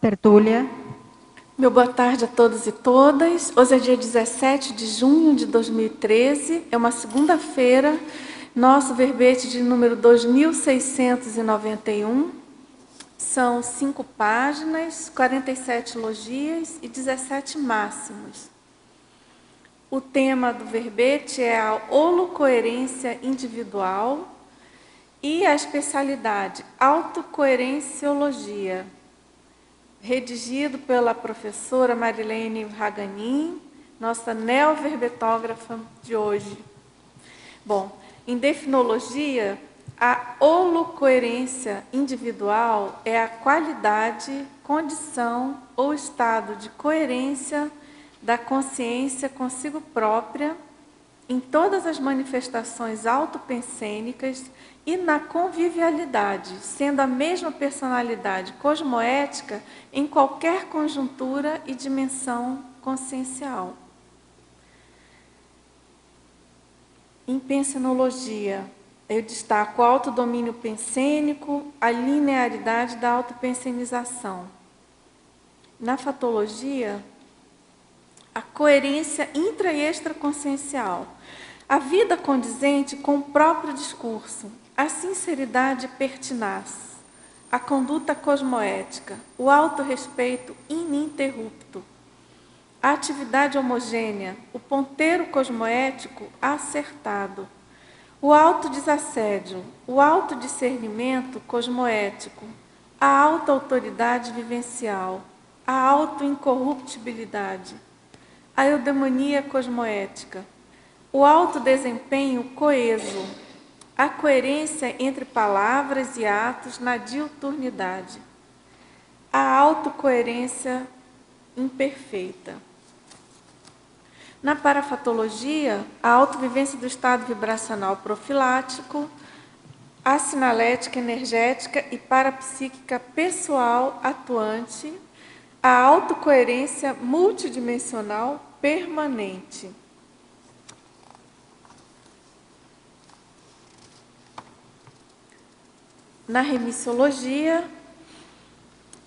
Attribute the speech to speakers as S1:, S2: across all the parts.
S1: tertúlia.
S2: Meu boa tarde a todos e todas. Hoje é dia 17 de junho de 2013, é uma segunda-feira. Nosso verbete de número 2691. São 5 páginas, 47 logias e 17 máximos. O tema do verbete é a holocoerência individual e a especialidade autocoerenciologia, redigido pela professora Marilene Raganin, nossa neoverbetógrafa de hoje. Bom, em definologia, a holocoerência individual é a qualidade, condição ou estado de coerência da consciência consigo própria em todas as manifestações autopensênicas e na convivialidade, sendo a mesma personalidade cosmoética em qualquer conjuntura e dimensão consciencial. Em pensenologia, eu destaco o autodomínio pensênico, a linearidade da autopensenização. Na fatologia, a coerência intra e extraconsciencial, a vida condizente com o próprio discurso, a sinceridade pertinaz, a conduta cosmoética, o autorrespeito ininterrupto, a atividade homogênea, o ponteiro cosmoético acertado, o autodesassédio, o autodiscernimento cosmoético, a autoautoridade vivencial, a autoincorruptibilidade, a eudemonia cosmoética, o autodesempenho coeso, a coerência entre palavras e atos na diuturnidade, a autocoerência imperfeita. Na parafatologia, a autovivência do estado vibracional profilático, a sinalética energética e parapsíquica pessoal atuante, a autocoerência multidimensional permanente. Na remissiologia,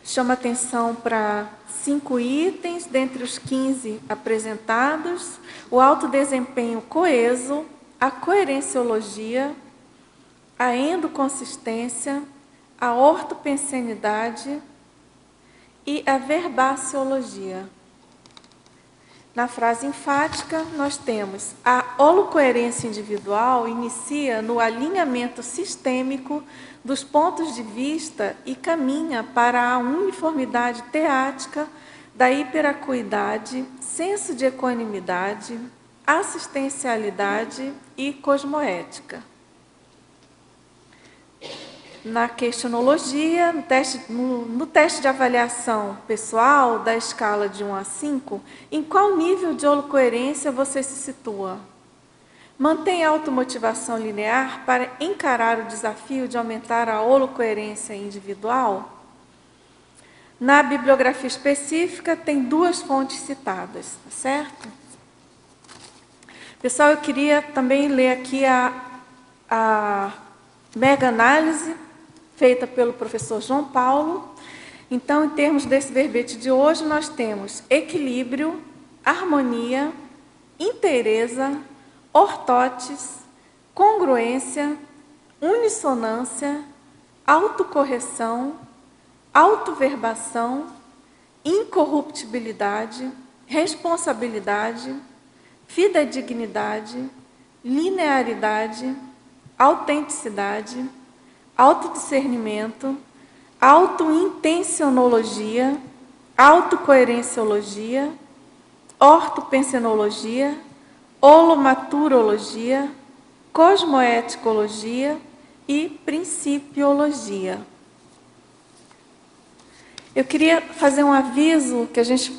S2: chama atenção para 5 itens, dentre os 15 apresentados: o autodesempenho coeso, a coerenciologia, a endoconsistência, a ortopensenidade e a verbaciologia. Na frase enfática, nós temos a holocoerência individual inicia no alinhamento sistêmico dos pontos de vista e caminha para a uniformidade teática da hiperacuidade, senso de equanimidade, assistencialidade e cosmoética. Na questionologia, no teste de avaliação pessoal da escala de 1 a 5, em qual nível de holocoerência você se situa? Mantém a automotivação linear para encarar o desafio de aumentar a holocoerência individual? Na bibliografia específica, tem 2 fontes citadas, tá certo? Pessoal, eu queria também ler aqui a mega-análise feita pelo professor João Paulo. Então, em termos desse verbete de hoje, nós temos equilíbrio, harmonia, inteireza, ortotes, congruência, unissonância, autocorreção, autoverbação, incorruptibilidade, responsabilidade, fidedignidade, linearidade, autenticidade, autodiscernimento, autointencionologia, autocoerenciologia, ortopensenologia, holomaturologia, cosmoeticologia e principiologia. Eu queria fazer um aviso que a gente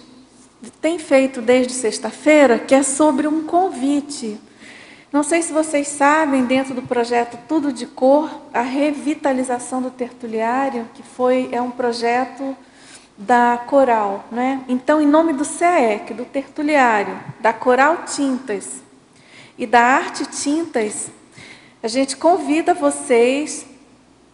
S2: tem feito desde sexta-feira, que é sobre um convite. Não sei se vocês sabem, dentro do projeto Tudo de Cor, a revitalização do tertuliário, que é um projeto da Coral, né? Então, em nome do CAEC, do tertuliário, da Coral Tintas e da Arte Tintas, a gente convida vocês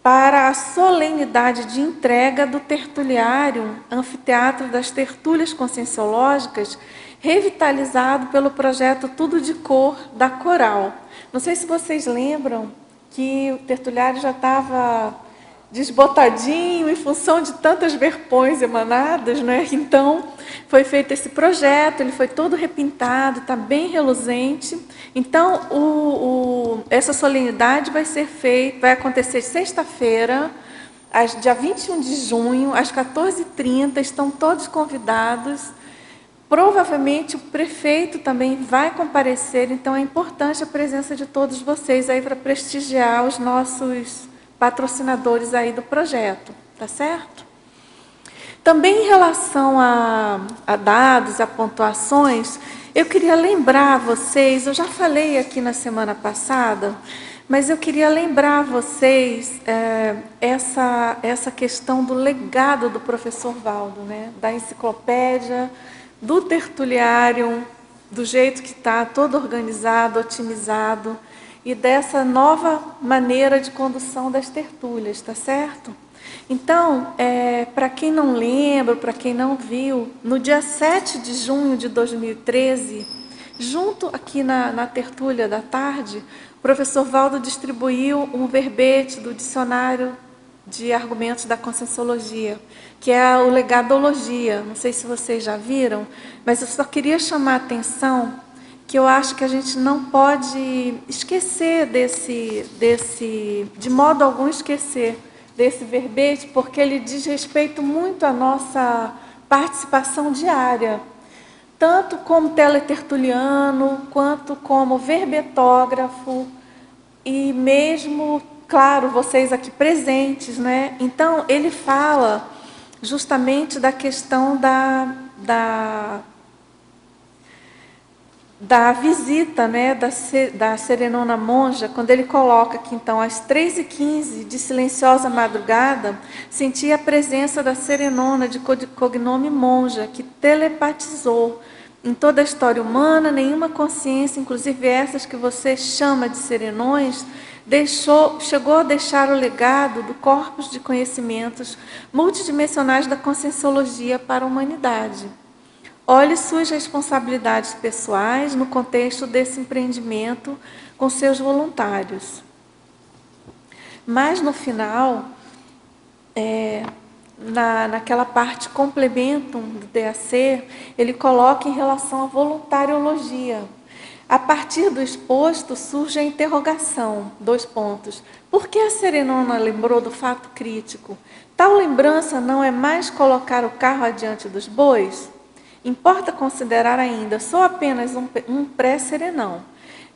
S2: para a solenidade de entrega do tertuliário Anfiteatro das Tertúlias Conscienciológicas, revitalizado pelo projeto Tudo de Cor da Coral. Não sei se vocês lembram que o tertuliário já estava desbotadinho em função de tantas verpões emanadas, né? Então, foi feito esse projeto, ele foi todo repintado, está bem reluzente. Então, essa solenidade vai acontecer sexta-feira, dia 21 de junho, às 14h30, estão todos convidados. Provavelmente o prefeito também vai comparecer, então é importante a presença de todos vocês aí para prestigiar os nossos patrocinadores aí do projeto, tá certo? Também em relação a dados, a pontuações, eu queria lembrar vocês, eu já falei aqui na semana passada, mas eu queria lembrar vocês essa questão do legado do professor Valdo, né? Da enciclopédia, do tertuliário, do jeito que está, todo organizado, otimizado, e dessa nova maneira de condução das tertúlias, tá certo? Então, para quem não lembra, para quem não viu, no dia 7 de junho de 2013, junto aqui na tertúlia da tarde, o professor Valdo distribuiu um verbete do dicionário de argumentos da Conscienciologia, que é o Legadologia. Não sei se vocês já viram, mas eu só queria chamar a atenção que eu acho que a gente não pode esquecer de modo algum esquecer desse verbete, porque ele diz respeito muito à nossa participação diária, tanto como teletertuliano, quanto como verbetógrafo, e mesmo, claro, vocês aqui presentes, né? Então, ele fala justamente da questão da visita, né, da Serenona Monja, quando ele coloca que, então, às 3h15 de silenciosa madrugada, sentia a presença da Serenona de cognome Monja, que telepatizou. Em toda a história humana, nenhuma consciência, inclusive essas que você chama de serenões, chegou a deixar o legado do corpus de conhecimentos multidimensionais da Conscienciologia para a humanidade. Olhe suas responsabilidades pessoais no contexto desse empreendimento com seus voluntários. Mas, no final, naquela parte complementum do DAC, ele coloca em relação à voluntariologia. A partir do exposto, surge a interrogação, 2 pontos. Por que a Serenona lembrou do fato crítico? Tal lembrança não é mais colocar o carro adiante dos bois? Importa considerar ainda, sou apenas um pré-serenão.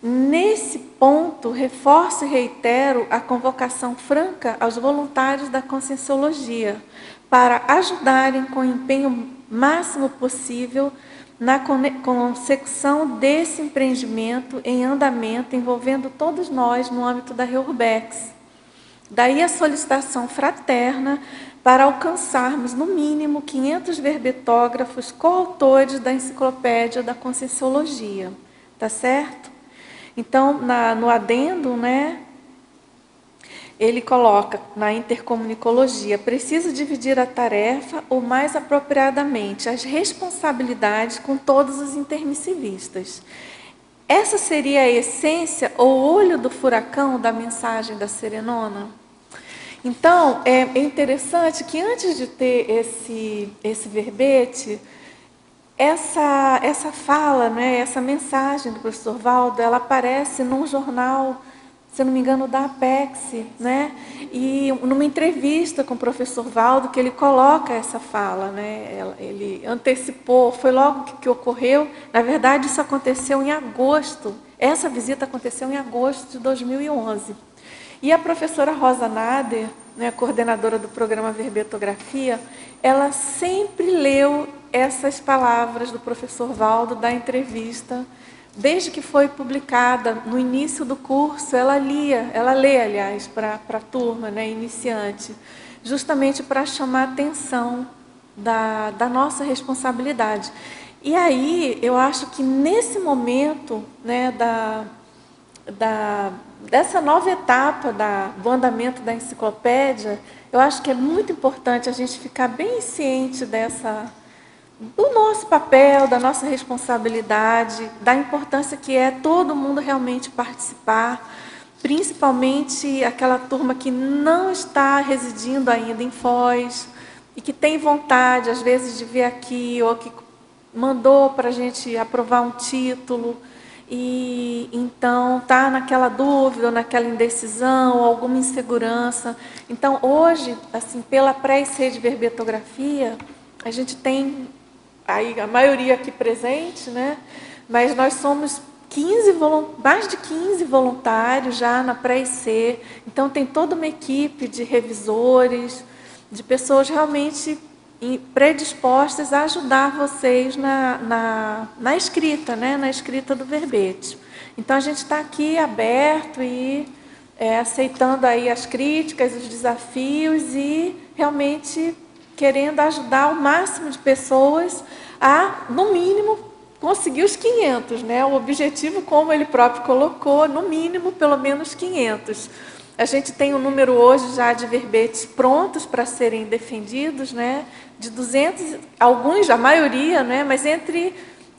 S2: Nesse ponto, reforço e reitero a convocação franca aos voluntários da Conscienciologia para ajudarem com o empenho máximo possível na consecução desse empreendimento em andamento envolvendo todos nós no âmbito da REURBEX. Daí a solicitação fraterna para alcançarmos, no mínimo, 500 verbetógrafos coautores da enciclopédia da Conscienciologia. Tá certo? Então, no adendo, né, ele coloca na intercomunicologia, precisa dividir a tarefa o mais apropriadamente, as responsabilidades com todos os intermissivistas. Essa seria a essência ou olho do furacão da mensagem da Serenona? Então, é interessante que antes de ter esse verbete, essa fala, né, essa mensagem do professor Valdo, ela aparece num jornal, se eu não me engano, da Apex, né? E numa entrevista com o professor Valdo, que ele coloca essa fala, né? Ele antecipou, foi logo que ocorreu. Na verdade, isso aconteceu em agosto. Essa visita aconteceu em agosto de 2011. E a professora Rosa Nader, né, coordenadora do programa Verbetografia, ela sempre leu essas palavras do professor Valdo da entrevista. Desde que foi publicada no início do curso, ela lê, aliás, para a turma, né, iniciante, justamente para chamar a atenção da nossa responsabilidade. E aí, eu acho que nesse momento, né, dessa nova etapa do andamento da enciclopédia, eu acho que é muito importante a gente ficar bem ciente do nosso papel, da nossa responsabilidade, da importância que é todo mundo realmente participar, principalmente aquela turma que não está residindo ainda em Foz e que tem vontade, às vezes, de vir aqui, ou que mandou para a gente aprovar um título, e então está naquela dúvida, ou naquela indecisão, ou alguma insegurança. Então, hoje, assim, pela pré-IC de verbetografia, a gente tem aí a maioria aqui presente, né? Mas nós somos mais de 15 voluntários já na pré-IC. Então, tem toda uma equipe de revisores, de pessoas realmente predispostas a ajudar vocês na escrita, né? Na escrita do verbete. Então, a gente está aqui aberto e aceitando aí as críticas, os desafios e realmente querendo ajudar o máximo de pessoas a, no mínimo, conseguir os 500, né? O objetivo, como ele próprio colocou, no mínimo, pelo menos 500. A gente tem um número hoje já de verbetes prontos para serem defendidos, né? De 200, alguns, a maioria, né? Mas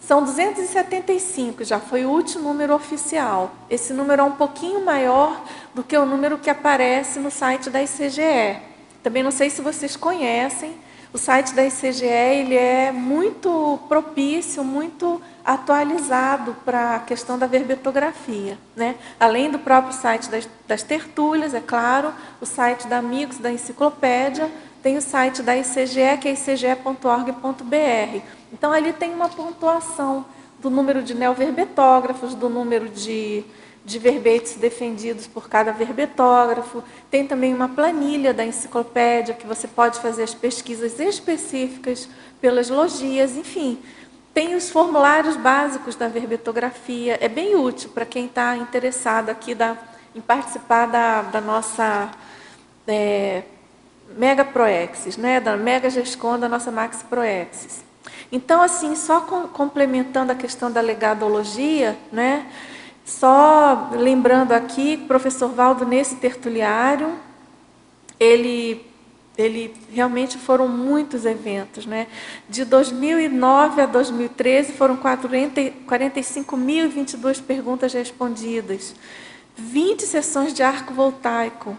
S2: são 275, já foi o último número oficial. Esse número é um pouquinho maior do que o número que aparece no site da ICGE. Também não sei se vocês conhecem, o site da ICGE ele é muito propício, muito atualizado para a questão da verbetografia, né? Além do próprio site das tertúlias, é claro, o site da Amigos da Enciclopédia, tem o site da ICGE, que é icge.org.br. Então, ali tem uma pontuação do número de neoverbetógrafos, do número de verbetes defendidos por cada verbetógrafo. Tem também uma planilha da enciclopédia, que você pode fazer as pesquisas específicas pelas logias, enfim. Tem os formulários básicos da verbetografia. É bem útil para quem está interessado aqui em participar da nossa Mega Proexis, né? Da Mega Gescom, da nossa Maxi Proexis. Então, assim, só complementando a questão da legadologia, né? Só lembrando aqui, o professor Valdo, nesse tertuliário, ele realmente foram muitos eventos, né? De 2009 a 2013, foram 45.022 perguntas respondidas, 20 sessões de arco voltaico,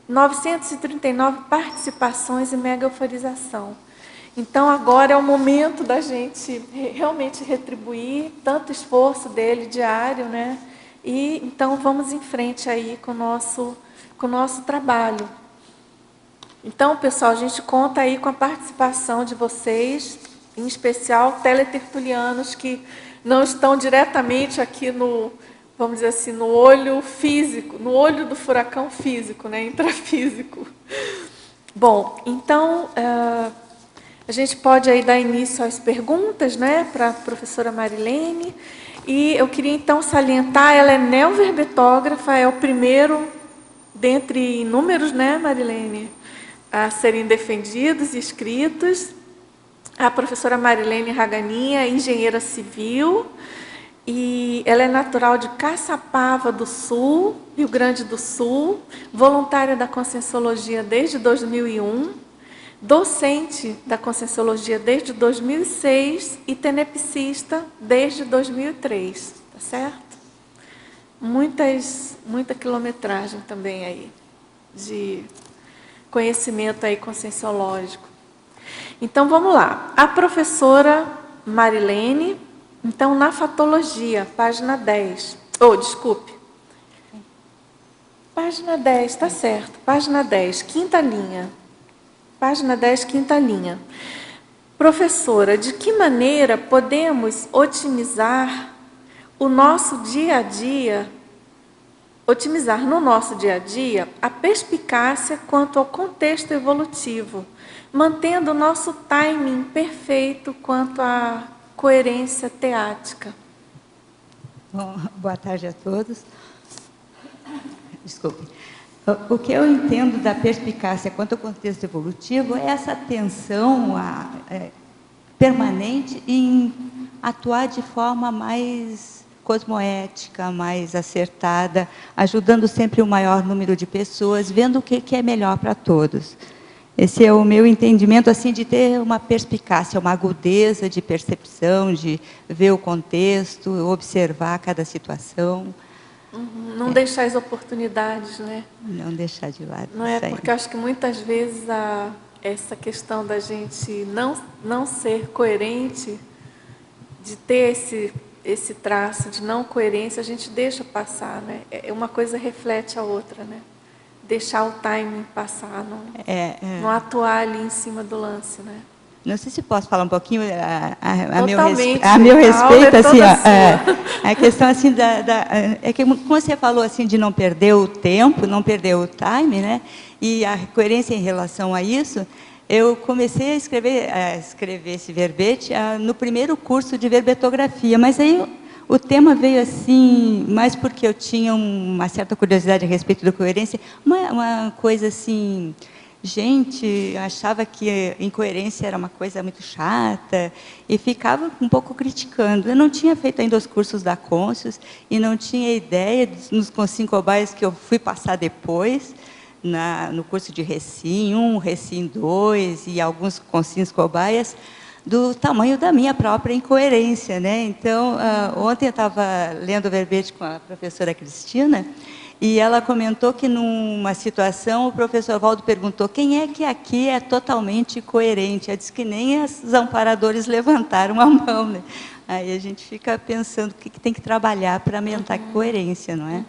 S2: 939 participações e mega euforização. Então, agora é o momento da gente realmente retribuir tanto esforço dele diário, né? E então vamos em frente aí com o nosso trabalho. Então, pessoal, a gente conta aí com a participação de vocês, em especial teletertulianos que não estão diretamente aqui vamos dizer assim, no olho físico, no olho do furacão físico, né? Intrafísico. Bom, então a gente pode aí dar início às perguntas, né, para a professora Marilene. E eu queria então salientar, ela é neoverbetógrafa, é o primeiro dentre inúmeros, né, Marilene, a serem defendidos e escritos. A professora Marilene Raganinha é engenheira civil e ela é natural de Caçapava do Sul, Rio Grande do Sul, voluntária da Conscienciologia desde 2001, docente da Conscienciologia desde 2006 e tenepsista desde 2003, tá certo? Muita quilometragem também aí, de conhecimento aí conscienciológico. Então, vamos lá. A professora Marilene, então, na fatologia, página 10. Desculpe. Página 10, tá certo. Página 10, quinta linha. Página 10, quinta linha. Professora, de que maneira podemos otimizar o nosso dia a dia, otimizar no nosso dia a dia a perspicácia quanto ao contexto evolutivo, mantendo o nosso timing perfeito quanto à coerência teática?
S1: Bom, boa tarde a todos. Desculpe. O que eu entendo da perspicácia quanto ao contexto evolutivo é essa atenção permanente em atuar de forma mais cosmoética, mais acertada, ajudando sempre o maior número de pessoas, vendo o que é melhor para todos. Esse é o meu entendimento, assim, de ter uma perspicácia, uma agudeza de percepção, de ver o contexto, observar cada situação.
S2: Não deixar as oportunidades, né?
S1: Não deixar de lado.
S2: Não é? Porque eu acho que muitas vezes essa questão da gente não ser coerente, de ter esse traço de não coerência, a gente deixa passar, né? Uma coisa reflete a outra, né? Deixar o timing passar, não atuar ali em cima do lance, né?
S1: Não sei se posso falar um pouquinho a
S2: Totalmente.
S1: meu respeito, assim,
S2: ó,
S1: a questão assim é que como você falou assim de não perder o tempo, não perder o time, né? E a coerência em relação a isso, eu comecei a escrever esse verbete no primeiro curso de verbetografia, mas aí o tema veio assim, mais porque eu tinha uma certa curiosidade a respeito da coerência, uma coisa assim. Gente, achava que incoerência era uma coisa muito chata e ficava um pouco criticando. Eu não tinha feito ainda os cursos da Conscius e não tinha ideia nos Consim Cobaias que eu fui passar depois, no curso de Recim 1, Recim 2 e alguns Consims Cobaias, do tamanho da minha própria incoerência, né? Então, ontem eu estava lendo o verbete com a professora Cristina, e ela comentou que, numa situação, o professor Valdo perguntou quem é que aqui é totalmente coerente. Ela disse que nem os amparadores levantaram a mão, né? Aí a gente fica pensando o que tem que trabalhar para aumentar a coerência, não é?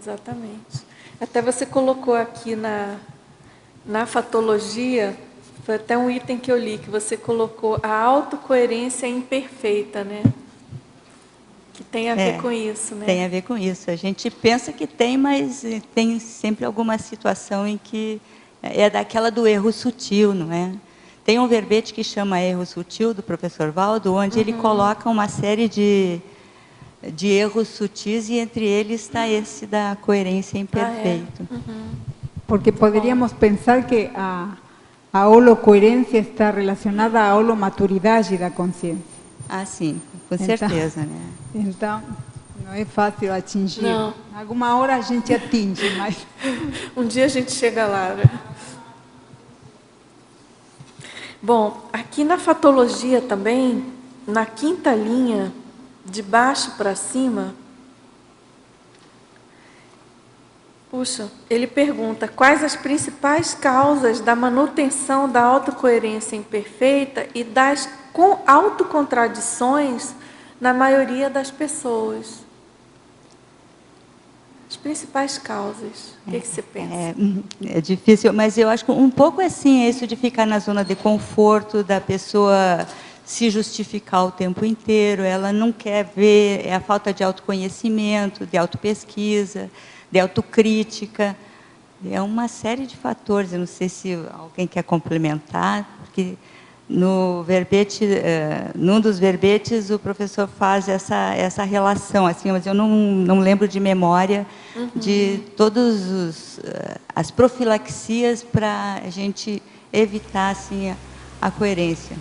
S2: Exatamente. Até você colocou aqui na fatologia, foi até um item que eu li, que você colocou a autocoerência imperfeita, né? Que tem a ver com isso, né?
S1: Tem a ver com isso. A gente pensa que tem, mas tem sempre alguma situação em que é daquela do erro sutil, não é? Tem um verbete que chama Erro Sutil, do professor Valdo, onde ele coloca uma série de erros sutis, e entre eles está esse da coerência imperfeita.
S3: Porque poderíamos pensar que a holocoerência está relacionada à holomaturidade da consciência.
S1: Ah, sim, com certeza, né?
S3: Então, não é fácil atingir.
S2: Não.
S3: Alguma hora a gente atinge, mas...
S2: Um dia a gente chega lá, né? Bom, aqui na fatologia também, na 5ª linha, de baixo para cima, puxa, ele pergunta quais as principais causas da manutenção da autocoerência imperfeita e das autocontradições na maioria das pessoas. As principais causas. O que você pensa?
S1: É difícil, mas eu acho que um pouco assim, é isso de ficar na zona de conforto, da pessoa se justificar o tempo inteiro, ela não quer ver, é a falta de autoconhecimento, de autopesquisa, de autocrítica, é uma série de fatores. Eu não sei se alguém quer complementar, porque no verbete, num dos verbetes, o professor faz essa relação, assim, mas eu não lembro de memória de todas as profilaxias para a gente evitar assim, a coerência,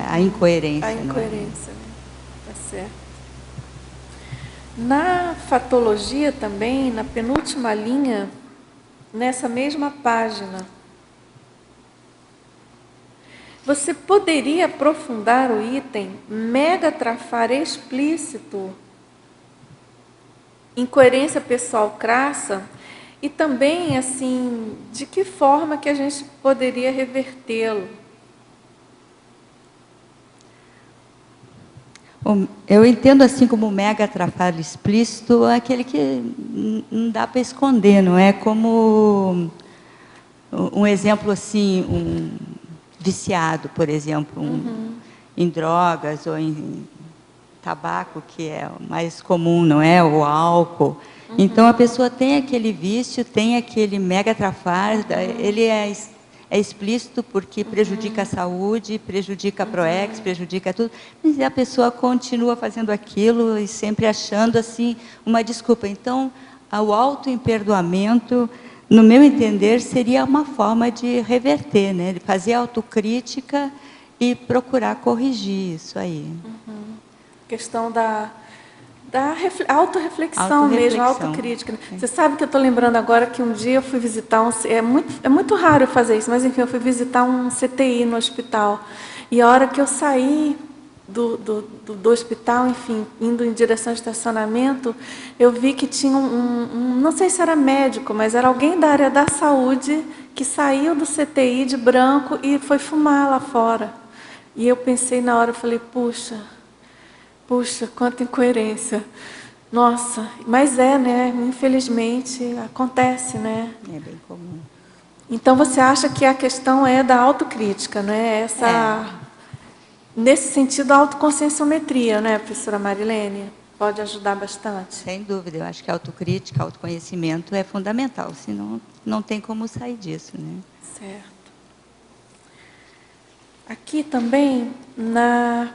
S1: a incoerência.
S2: A incoerência, né? Tá certo. Na fatologia também, na penúltima linha, nessa mesma página, você poderia aprofundar o item megatrafar explícito, incoerência pessoal crassa, e também, assim, de que forma que a gente poderia revertê-lo?
S1: Eu entendo assim como mega atrapalho explícito, aquele que não dá para esconder, não é? Como um exemplo assim, um viciado, por exemplo, em drogas ou em tabaco, que é o mais comum, não é? O álcool. Então a pessoa tem aquele vício, tem aquele mega atrapalho, ele é explícito porque prejudica a saúde, prejudica a PROEX, prejudica tudo, mas a pessoa continua fazendo aquilo e sempre achando assim uma desculpa. Então, o autoimperdoamento, no meu entender, seria uma forma de reverter, né? De fazer autocrítica e procurar corrigir isso aí.
S2: Questão Da autorreflexão mesmo, autocrítica. Você sabe que eu estou lembrando agora que um dia eu fui visitar é muito raro eu fazer isso, mas enfim, eu fui visitar um CTI no hospital. E a hora que eu saí do hospital, enfim, indo em direção ao estacionamento, eu vi que tinha não sei se era médico, mas era alguém da área da saúde que saiu do CTI de branco e foi fumar lá fora. E eu pensei na hora, eu falei, puxa, quanta incoerência. Nossa, mas né? Infelizmente, acontece, né?
S1: É bem comum.
S2: Então, você acha que a questão é da autocrítica, né? Nesse sentido, a autoconscienciometria, né, professora Marilene? Pode ajudar bastante?
S1: Sem dúvida, eu acho que a autocrítica, autoconhecimento é fundamental, senão não tem como sair disso, né?
S2: Certo. Aqui também, na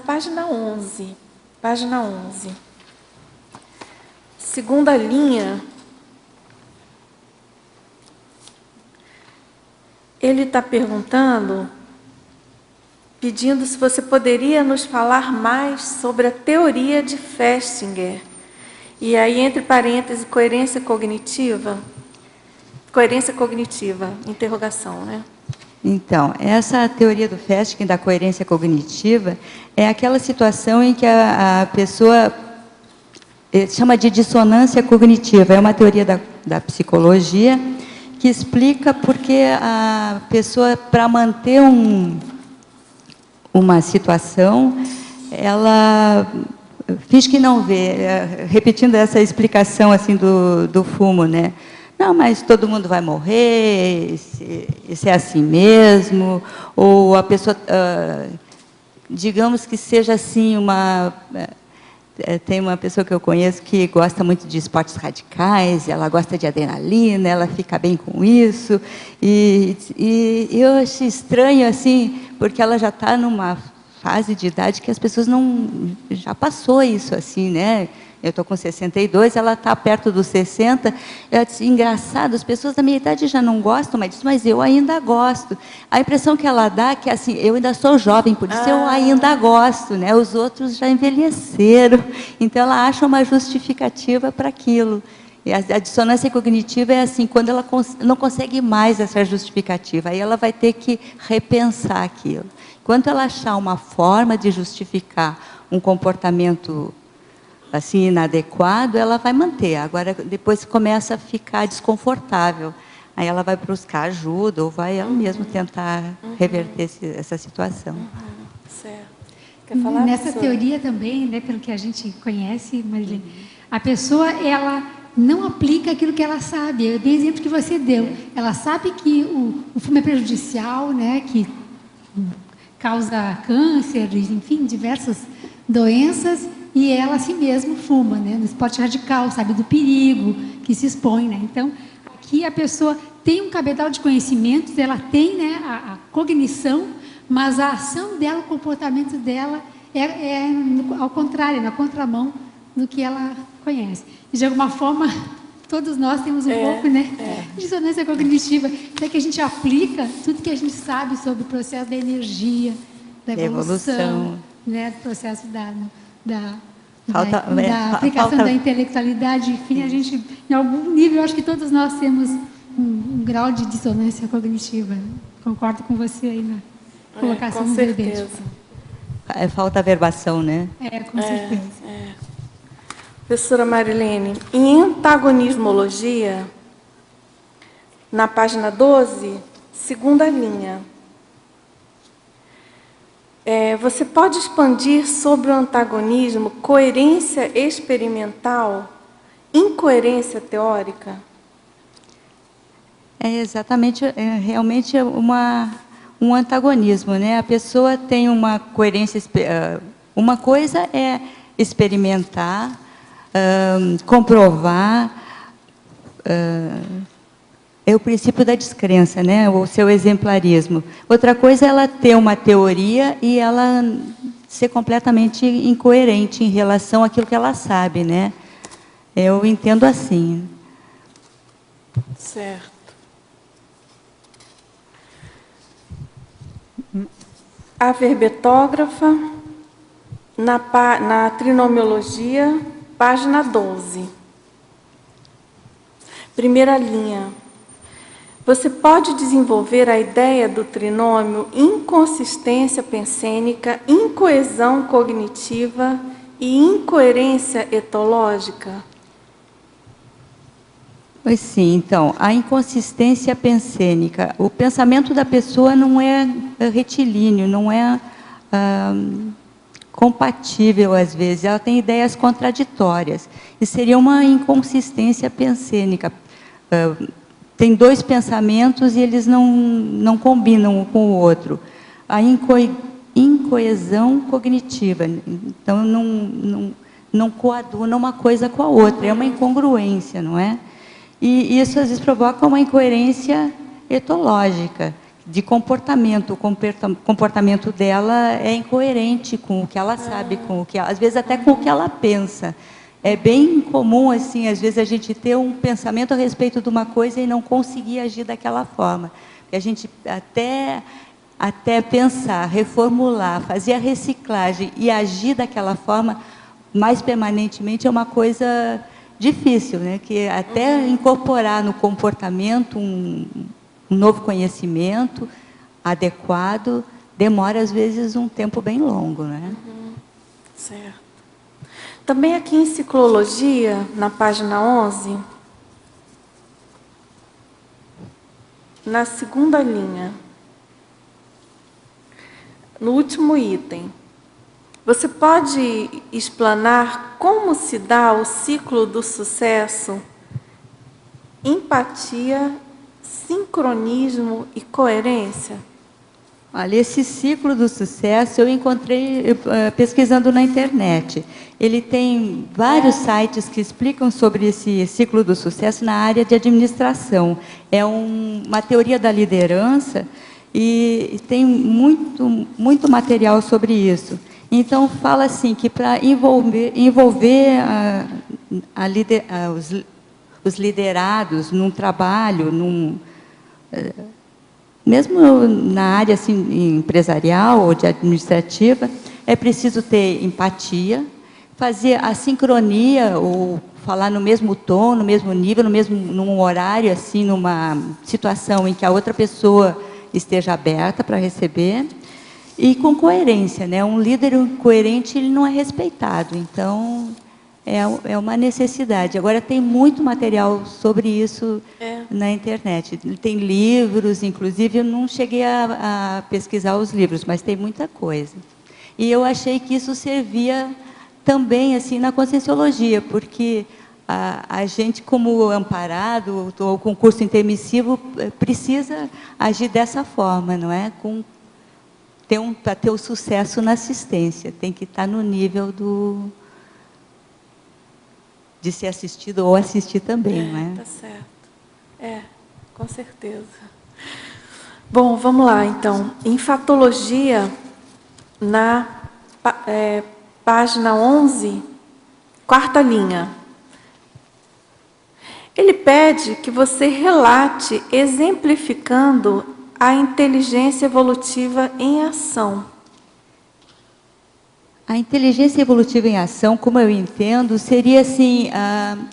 S2: página 11, segunda linha, ele está pedindo se você poderia nos falar mais sobre a teoria de Festinger. E aí, entre parênteses, coerência cognitiva, interrogação, né?
S1: Então, essa teoria do Festinger, da coerência cognitiva, é aquela situação em que a pessoa chama de dissonância cognitiva. É uma teoria da psicologia que explica porque a pessoa, para manter uma situação, ela finge que não vê. Repetindo essa explicação assim do fumo, né? Não, mas todo mundo vai morrer, isso é assim mesmo, ou a pessoa, digamos que seja assim tem uma pessoa que eu conheço que gosta muito de esportes radicais, ela gosta de adrenalina, ela fica bem com isso, e eu acho estranho, assim, porque ela já está numa fase de idade que as pessoas já passou isso, assim, né? Eu estou com 62, ela está perto dos 60. Eu disse, engraçado, as pessoas da minha idade já não gostam mais disso, mas eu ainda gosto. A impressão que ela dá é que, assim, eu ainda sou jovem, por isso eu ainda gosto, né? Os outros já envelheceram. Então, ela acha uma justificativa para aquilo. E a dissonância cognitiva é assim, quando ela não consegue mais essa justificativa, aí ela vai ter que repensar aquilo. Enquanto ela achar uma forma de justificar um comportamento assim, inadequado, ela vai manter. Agora, depois começa a ficar desconfortável. Aí ela vai buscar ajuda ou vai ela mesma tentar reverter essa situação.
S2: Certo. Quer falar,
S4: Nessa
S2: professora?
S4: teoria também, né, pelo que a gente conhece, Marilene, a pessoa, ela não aplica aquilo que ela sabe. É bem o exemplo que você deu. Ela sabe que o fumo é prejudicial, né, que causa câncer, enfim, diversas doenças, e ela a si mesma fuma, né? No esporte radical, sabe do perigo que se expõe, né? Então, aqui a pessoa tem um cabedal de conhecimentos, ela tem, né, a cognição, mas a ação dela, o comportamento dela ao contrário, na contramão do que ela conhece. E, de alguma forma, todos nós temos um pouco, né, de dissonância cognitiva, até que a gente aplica tudo que a gente sabe sobre o processo da energia, da evolução, né, do processo da aplicação da intelectualidade, enfim, a gente, em algum nível, eu acho que todos nós temos um grau de dissonância cognitiva. Concordo com você aí na colocação do verbete.
S1: Falta verbação, né?
S4: Com certeza.
S2: Professora Marilene, em antagonismologia, na página 12, segunda linha, você pode expandir sobre o antagonismo, coerência experimental, incoerência teórica?
S1: Exatamente, realmente um antagonismo, né? A pessoa tem uma coerência, uma coisa é experimentar, comprovar, é o princípio da descrença, né? O seu exemplarismo. Outra coisa é ela ter uma teoria e ela ser completamente incoerente em relação àquilo que ela sabe, né? Eu entendo assim.
S2: Certo. A verbetógrafa, na trinomiologia, página 12. Primeira linha. Você pode desenvolver a ideia do trinômio inconsistência pensênica, incoesão cognitiva e incoerência etológica?
S1: Pois sim, então, a inconsistência pensênica. O pensamento da pessoa não é retilíneo, não é compatível às vezes, ela tem ideias contraditórias. E seria uma inconsistência pensênica. Tem dois pensamentos e eles não combinam um com o outro. A incoesão cognitiva. Então, não coaduna uma coisa com a outra. É uma incongruência, não é? E isso, às vezes, provoca uma incoerência etológica, de comportamento. O comportamento dela é incoerente com o que ela sabe, com o que às vezes até com o que ela pensa. É bem comum, assim, às vezes, a gente ter um pensamento a respeito de uma coisa e não conseguir agir daquela forma. E a gente até pensar, reformular, fazer a reciclagem e agir daquela forma mais permanentemente é uma coisa difícil, né? Que até incorporar no comportamento um novo conhecimento adequado demora, às vezes, um tempo bem longo, né?
S2: Certo. Também aqui em Ciclologia, na página 11, na segunda linha, no último item, você pode explanar como se dá o ciclo do sucesso, empatia, sincronismo e coerência?
S1: Olha, esse ciclo do sucesso eu encontrei pesquisando na internet. Ele tem vários sites que explicam sobre esse ciclo do sucesso na área de administração. É uma teoria da liderança e tem muito material sobre isso. Então, fala assim, que para envolver os liderados num trabalho, mesmo na área assim, empresarial ou de administrativa, é preciso ter empatia, fazer a sincronia, ou falar no mesmo tom, no mesmo nível, num horário, assim, numa situação em que a outra pessoa esteja aberta para receber, e com coerência, né? Um líder incoerente, ele não é respeitado, então é uma necessidade. Agora, tem muito material sobre isso na internet. Tem livros, inclusive, eu não cheguei a pesquisar os livros, mas tem muita coisa. E eu achei que isso servia também assim, na Conscienciologia, porque a gente, como amparado, ou com curso intermissivo, precisa agir dessa forma, não é? Para ter o sucesso na assistência, tem que estar no nível de ser assistido ou assistir também, não é?
S2: Tá certo. Com certeza. Bom, vamos lá, então. Em Fatologia, na página 11, quarta linha. Ele pede que você relate, exemplificando a inteligência evolutiva em ação.
S1: A inteligência evolutiva em ação, como eu entendo, seria assim,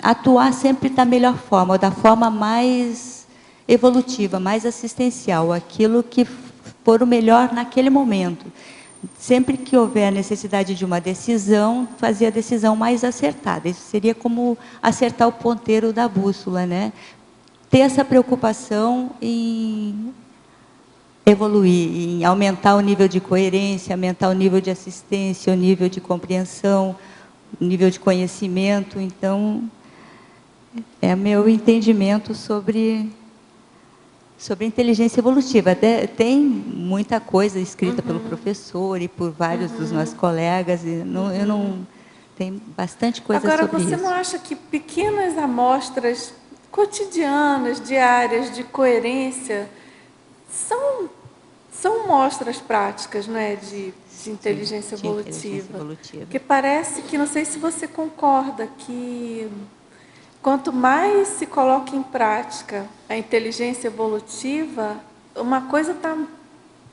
S1: atuar sempre da melhor forma, da forma mais evolutiva, mais assistencial, aquilo que for o melhor naquele momento. Sempre que houver necessidade de uma decisão, fazer a decisão mais acertada. Isso seria como acertar o ponteiro da bússola, né? Ter essa preocupação em evoluir, em aumentar o nível de coerência, aumentar o nível de assistência, o nível de compreensão, o nível de conhecimento. Então, é meu entendimento sobre inteligência evolutiva. Até tem muita coisa escrita pelo professor e por vários dos nossos colegas. Tem bastante coisa sobre isso.
S2: Agora, você não acha que pequenas amostras cotidianas, diárias, de coerência, são mostras práticas, não é, de inteligência evolutiva? Porque parece que, não sei se você concorda, que quanto mais se coloca em prática a inteligência evolutiva, uma coisa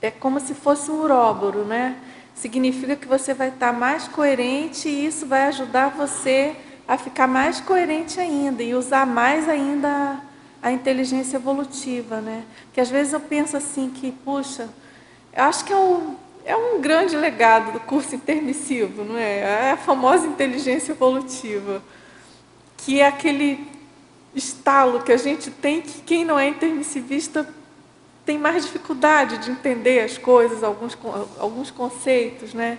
S2: é como se fosse um uróboro, né? significa que você vai estar mais coerente e isso vai ajudar você a ficar mais coerente ainda e usar mais ainda a inteligência evolutiva, né? Que às vezes eu penso assim que, puxa, eu acho que é um grande legado do curso intermissivo, não é? É a famosa inteligência evolutiva, que é aquele estalo que a gente tem que quem não é intermissivista tem mais dificuldade de entender as coisas, alguns conceitos, né?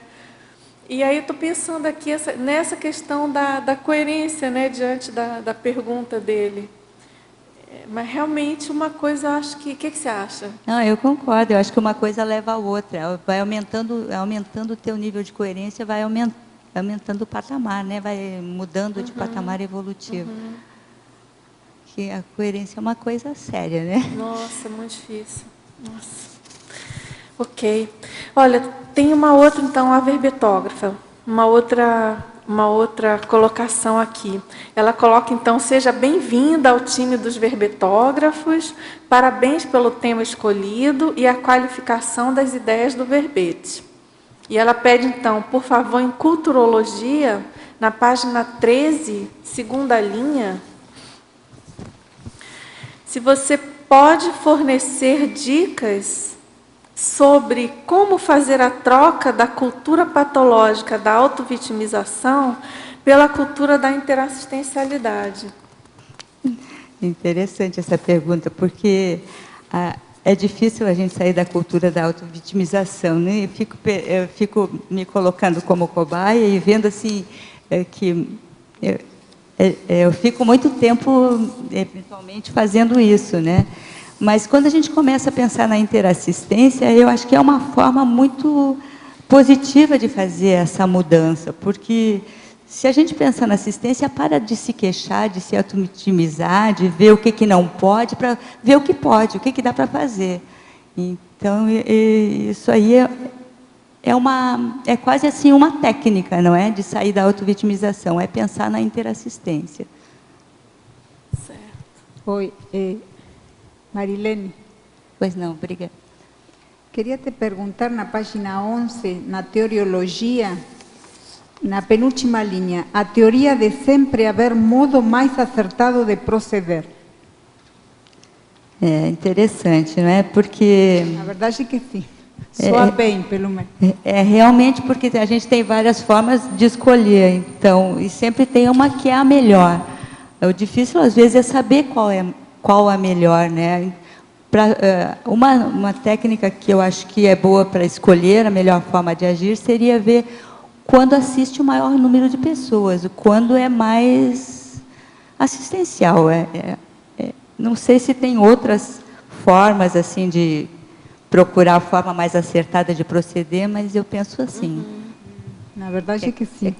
S2: E aí eu estou pensando aqui nessa questão da coerência, né, diante da pergunta dele. Mas realmente uma coisa, eu acho que... O que você acha?
S1: Não, eu concordo. Eu acho que uma coisa leva a outra. Vai aumentando o teu nível de coerência, vai aumentando o patamar, né? Vai mudando de patamar evolutivo. Que a coerência é uma coisa séria, né?
S2: Nossa, muito difícil. Nossa. Ok. Olha, tem uma outra, então, a verbetógrafa. Uma outra colocação aqui. Ela coloca, então, seja bem-vinda ao time dos verbetógrafos, parabéns pelo tema escolhido e a qualificação das ideias do verbete. E ela pede, então, por favor, em culturologia, na página 13, segunda linha, se você pode fornecer dicas sobre como fazer a troca da cultura patológica da autovitimização pela cultura da interassistencialidade.
S1: Interessante essa pergunta, porque é difícil a gente sair da cultura da autovitimização, né? Eu fico me colocando como cobaia e vendo assim que eu fico muito tempo, eventualmente, fazendo isso, né? Mas quando a gente começa a pensar na interassistência, eu acho que é uma forma muito positiva de fazer essa mudança, porque se a gente pensar na assistência, para de se queixar, de se auto-vitimizar, de ver o que não pode, para ver o que pode, o que dá para fazer. Então, isso aí é quase assim uma técnica, não é? De sair da auto-vitimização, é pensar na interassistência.
S2: Certo.
S3: Oi, Marilene.
S1: Pois não, obrigada.
S3: Queria te perguntar na página 11, na teoriologia, na penúltima linha, a teoria de sempre haver modo mais acertado de proceder.
S1: É interessante, não é? Porque...
S3: Na verdade é que sim. Soa bem, pelo menos.
S1: Realmente porque a gente tem várias formas de escolher, então, e sempre tem uma que é a melhor. O difícil, às vezes, é saber qual a melhor, né? Uma técnica que eu acho que é boa para escolher a melhor forma de agir seria ver quando assiste o maior número de pessoas, quando é mais assistencial. Não sei se tem outras formas assim de procurar a forma mais acertada de proceder, mas eu penso assim.
S3: Na verdade é que sim.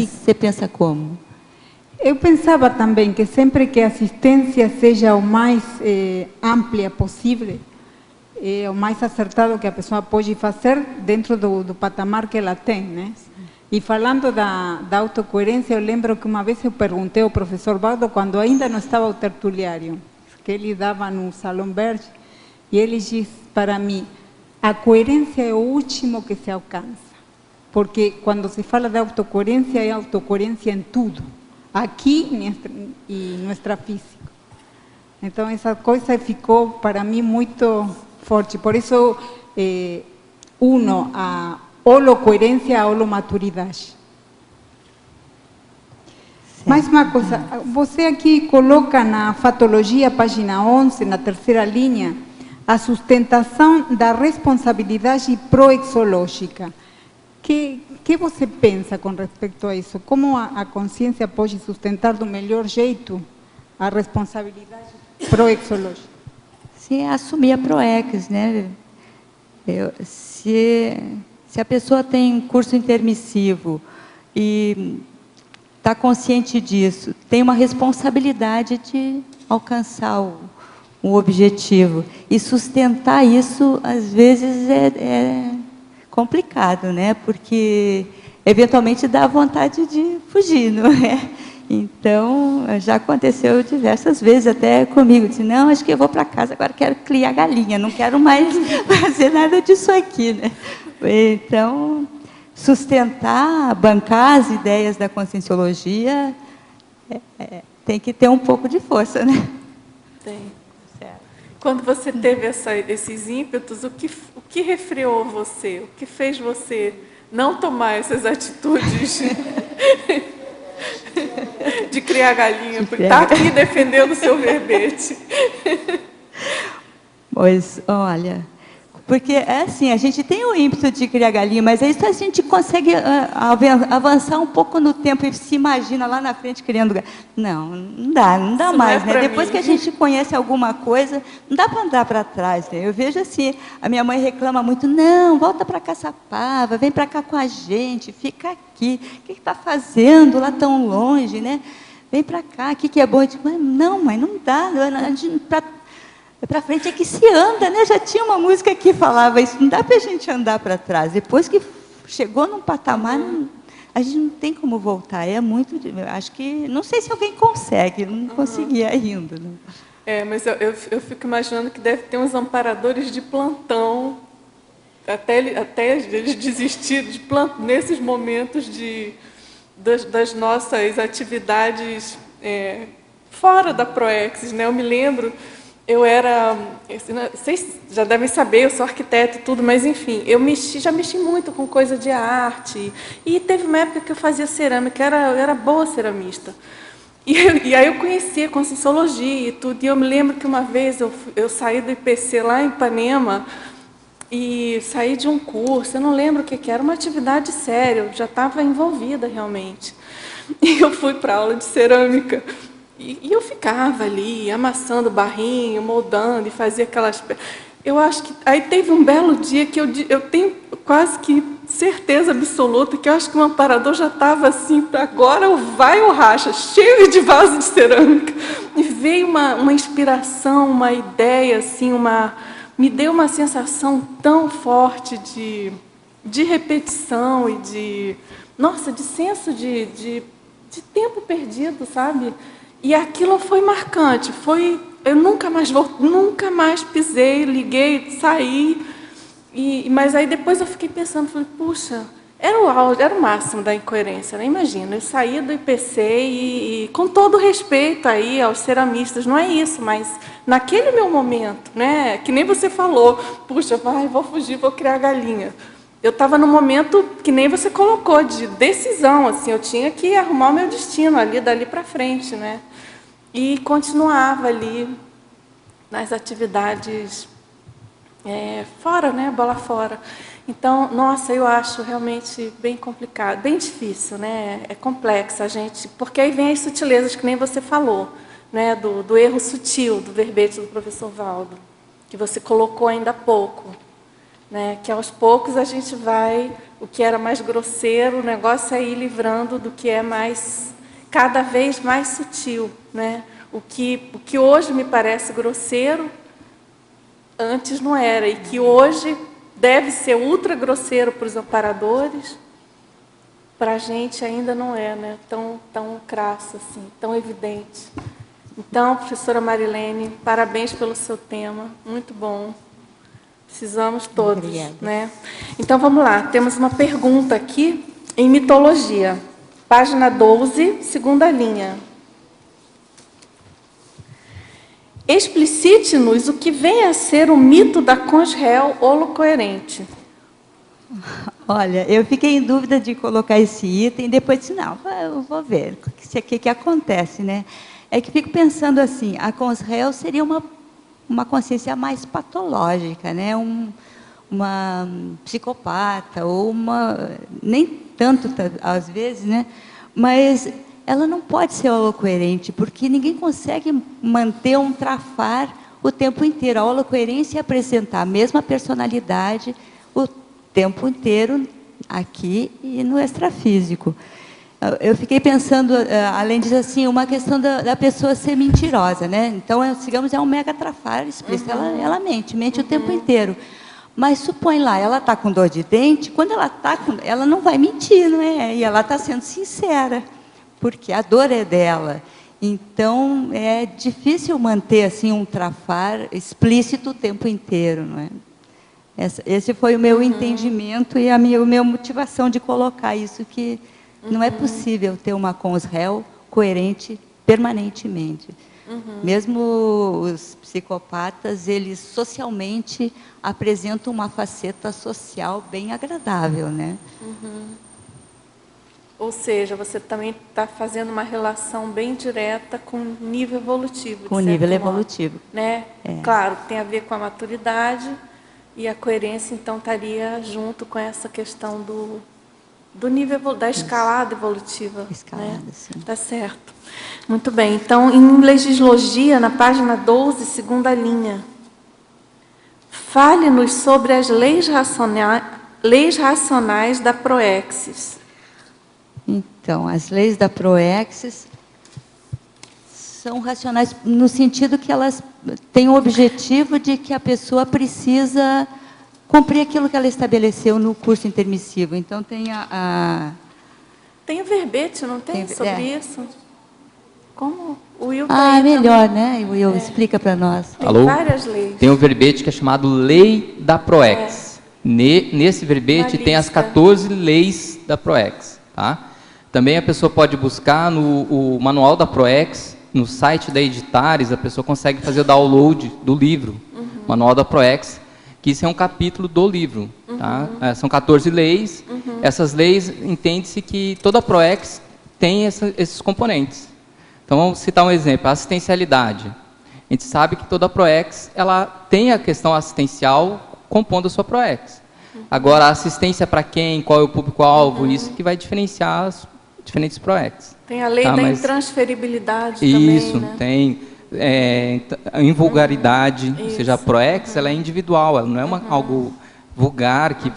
S1: Você pensa como?
S3: Eu pensava também que sempre que a assistência seja o mais ampla possível, o mais acertado que a pessoa pode fazer dentro do patamar que ela tem, né? E falando da autocoerência, eu lembro que uma vez eu perguntei ao professor Baldo, quando ainda não estava o tertuliário, que ele dava no Salão Verde, e ele disse para mim, a coerência é o último que se alcança, porque quando se fala de autocoerência, é autocoerência em tudo, aqui e nossa física. Então, essa coisa ficou para mim muito forte. Por isso, uno a holocoerência a holomaturidade. Mais uma coisa, você aqui coloca na fatologia, página 11, na terceira linha, a sustentação da responsabilidade proexológica. Que você pensa com respeito a isso? Como a consciência pode sustentar do melhor jeito a responsabilidade proexológica?
S1: Sim, assumir a proex, né? Se a pessoa tem curso intermissivo e está consciente disso, tem uma responsabilidade de alcançar o objetivo. E sustentar isso, às vezes, é complicado, né? Porque, eventualmente, dá vontade de fugir, não é? Então, já aconteceu diversas vezes, até comigo. Disse, não, acho que eu vou para casa, agora quero criar galinha, não quero mais fazer nada disso aqui, né? Então, sustentar, bancar as ideias da conscienciologia tem que ter um pouco de força, né?
S2: Tem.
S1: Certo.
S2: Quando você teve esses ímpetos, o que refreou você? O que fez você não tomar essas atitudes de criar galinha? Porque está aqui defendendo o seu verbete.
S1: Pois, olha, porque é assim, a gente tem o ímpeto de criar galinha, mas aí a gente consegue avançar um pouco no tempo e se imagina lá na frente criando galinha. Não dá
S2: Isso
S1: mais,
S2: não é
S1: né?
S2: pra
S1: Depois
S2: mim.
S1: que a gente conhece alguma coisa, não dá para andar para trás, né? Eu vejo assim, a minha mãe reclama muito, não, volta para Caçapava, vem para cá com a gente, fica aqui, o que está fazendo lá tão longe, né? Vem para cá, o que é bom? Eu digo, não, mãe, não dá, para frente é que se anda, né? Já tinha uma música que falava isso, não dá para a gente andar para trás. Depois que chegou num patamar, a gente não tem como voltar. É muito, acho que, não sei se alguém consegue, não conseguia ainda. Né?
S2: Mas eu fico imaginando que deve ter uns amparadores de plantão, até eles desistirem de plantão, nesses momentos das nossas atividades fora da Proexis, né? Eu me lembro... Eu era, vocês já devem saber, eu sou arquiteta e tudo, mas enfim, já mexi muito com coisa de arte. E teve uma época que eu fazia cerâmica, eu era boa ceramista. E aí eu conhecia conscienciologia e tudo. E eu me lembro que uma vez eu saí do IPC lá em Ipanema e saí de um curso, eu não lembro o que era, uma atividade séria, eu já estava envolvida realmente. E eu fui para a aula de cerâmica. E eu ficava ali, amassando barrinho, moldando, e fazia aquelas... Eu acho que... Aí teve um belo dia que eu tenho quase que certeza absoluta que eu acho que o amparador já estava assim, agora vai ou racha, cheio de vaso de cerâmica. E veio uma inspiração, uma ideia, assim, me deu uma sensação tão forte de repetição e de senso de tempo perdido, sabe? E aquilo foi marcante, eu nunca mais pisei, liguei, saí, mas aí depois eu fiquei pensando, falei, puxa, era o máximo da incoerência, né? Imagina, eu saía do IPC e com todo respeito aí aos ceramistas, não é isso, mas naquele meu momento, né, que nem você falou, puxa, vou fugir, vou criar galinha. Eu estava num momento que nem você colocou, de decisão, assim, eu tinha que arrumar o meu destino ali, dali para frente, né? E continuava ali nas atividades fora, né? Bola fora. Então, nossa, eu acho realmente bem complicado, bem difícil, né? É complexo a gente, porque aí vem as sutilezas que nem você falou, né? Do erro sutil do verbete do professor Valdo, que você colocou ainda há pouco. Né, que aos poucos a gente vai, o que era mais grosseiro, o negócio é ir livrando do que é cada vez mais sutil. Né? O que hoje me parece grosseiro, antes não era, e que hoje deve ser ultra grosseiro para os amparadores, para a gente ainda não é, né? tão crasso, assim, tão evidente. Então, professora Marilene, parabéns pelo seu tema, muito bom. Precisamos todos.
S1: Obrigada.
S2: Né? Então, vamos lá. Temos uma pergunta aqui em mitologia. Página 12, segunda linha. Explicite-nos o que vem a ser o mito da consréu holocoerente.
S1: Olha, eu fiquei em dúvida de colocar esse item, depois disse, não, eu vou ver o que acontece, né? É que fico pensando assim, a consréu seria uma consciência mais patológica, né? Uma psicopata, ou nem tanto às vezes, né? Mas ela não pode ser holocoerente, porque ninguém consegue manter um trafar o tempo inteiro. A holocoerência é apresentar a mesma personalidade o tempo inteiro aqui e no extrafísico. Eu fiquei pensando, além disso, assim, uma questão da pessoa ser mentirosa, né? Então, digamos, é um mega trafar explícito. Ela mente o tempo inteiro. Mas supõe lá, ela está com dor de dente, quando ela não vai mentir, não é? E ela está sendo sincera, porque a dor é dela. Então, é difícil manter assim um trafar explícito o tempo inteiro, não é? Esse foi o meu entendimento e a minha motivação de colocar isso, que não é possível ter uma cons-réu coerente permanentemente. Mesmo os psicopatas, eles socialmente apresentam uma faceta social bem agradável, né?
S2: Ou seja, você também está fazendo uma relação bem direta com o nível evolutivo.
S1: Com o nível evolutivo.
S2: Né? Claro, tem a ver com a maturidade e a coerência, então, estaria junto com essa questão do nível, da escalada evolutiva.
S1: Escalada,
S2: né?
S1: sim.
S2: Tá certo. Muito bem. Então, em Legislogia, na página 12, segunda linha, fale-nos sobre as leis racionais da Proexis.
S1: Então, as leis da Proexis são racionais no sentido que elas têm o objetivo de que a pessoa precisa cumprir aquilo que ela estabeleceu no curso intermissivo. Então, tem
S2: Tem o verbete, não tem, sobre isso? Como o Will
S1: é melhor, né? O Will explica para nós.
S2: Tem
S5: Alô?
S2: várias leis.
S5: Tem um verbete que é chamado Lei da Proex. Nesse verbete
S2: Uma
S5: tem as
S2: lista.
S5: 14 leis da Proex. Tá? Também a pessoa pode buscar o manual da Proex, no site da Editares, a pessoa consegue fazer o download do livro, Manual da Proex, que isso é um capítulo do livro. Tá? São 14 leis. Essas leis, entende-se que toda a Proex tem esses componentes. Então, vamos citar um exemplo, a assistencialidade. A gente sabe que toda a Proex, ela tem a questão assistencial compondo a sua Proex. Agora, a assistência para quem, qual é o público-alvo, isso que vai diferenciar as diferentes Proex.
S2: Tem a lei
S5: Tá,
S2: da
S5: mas-
S2: intransferibilidade
S5: Isso,
S2: também, né?
S5: tem a invulgaridade, ou seja, a Proex, ela é individual, ela não é algo vulgar que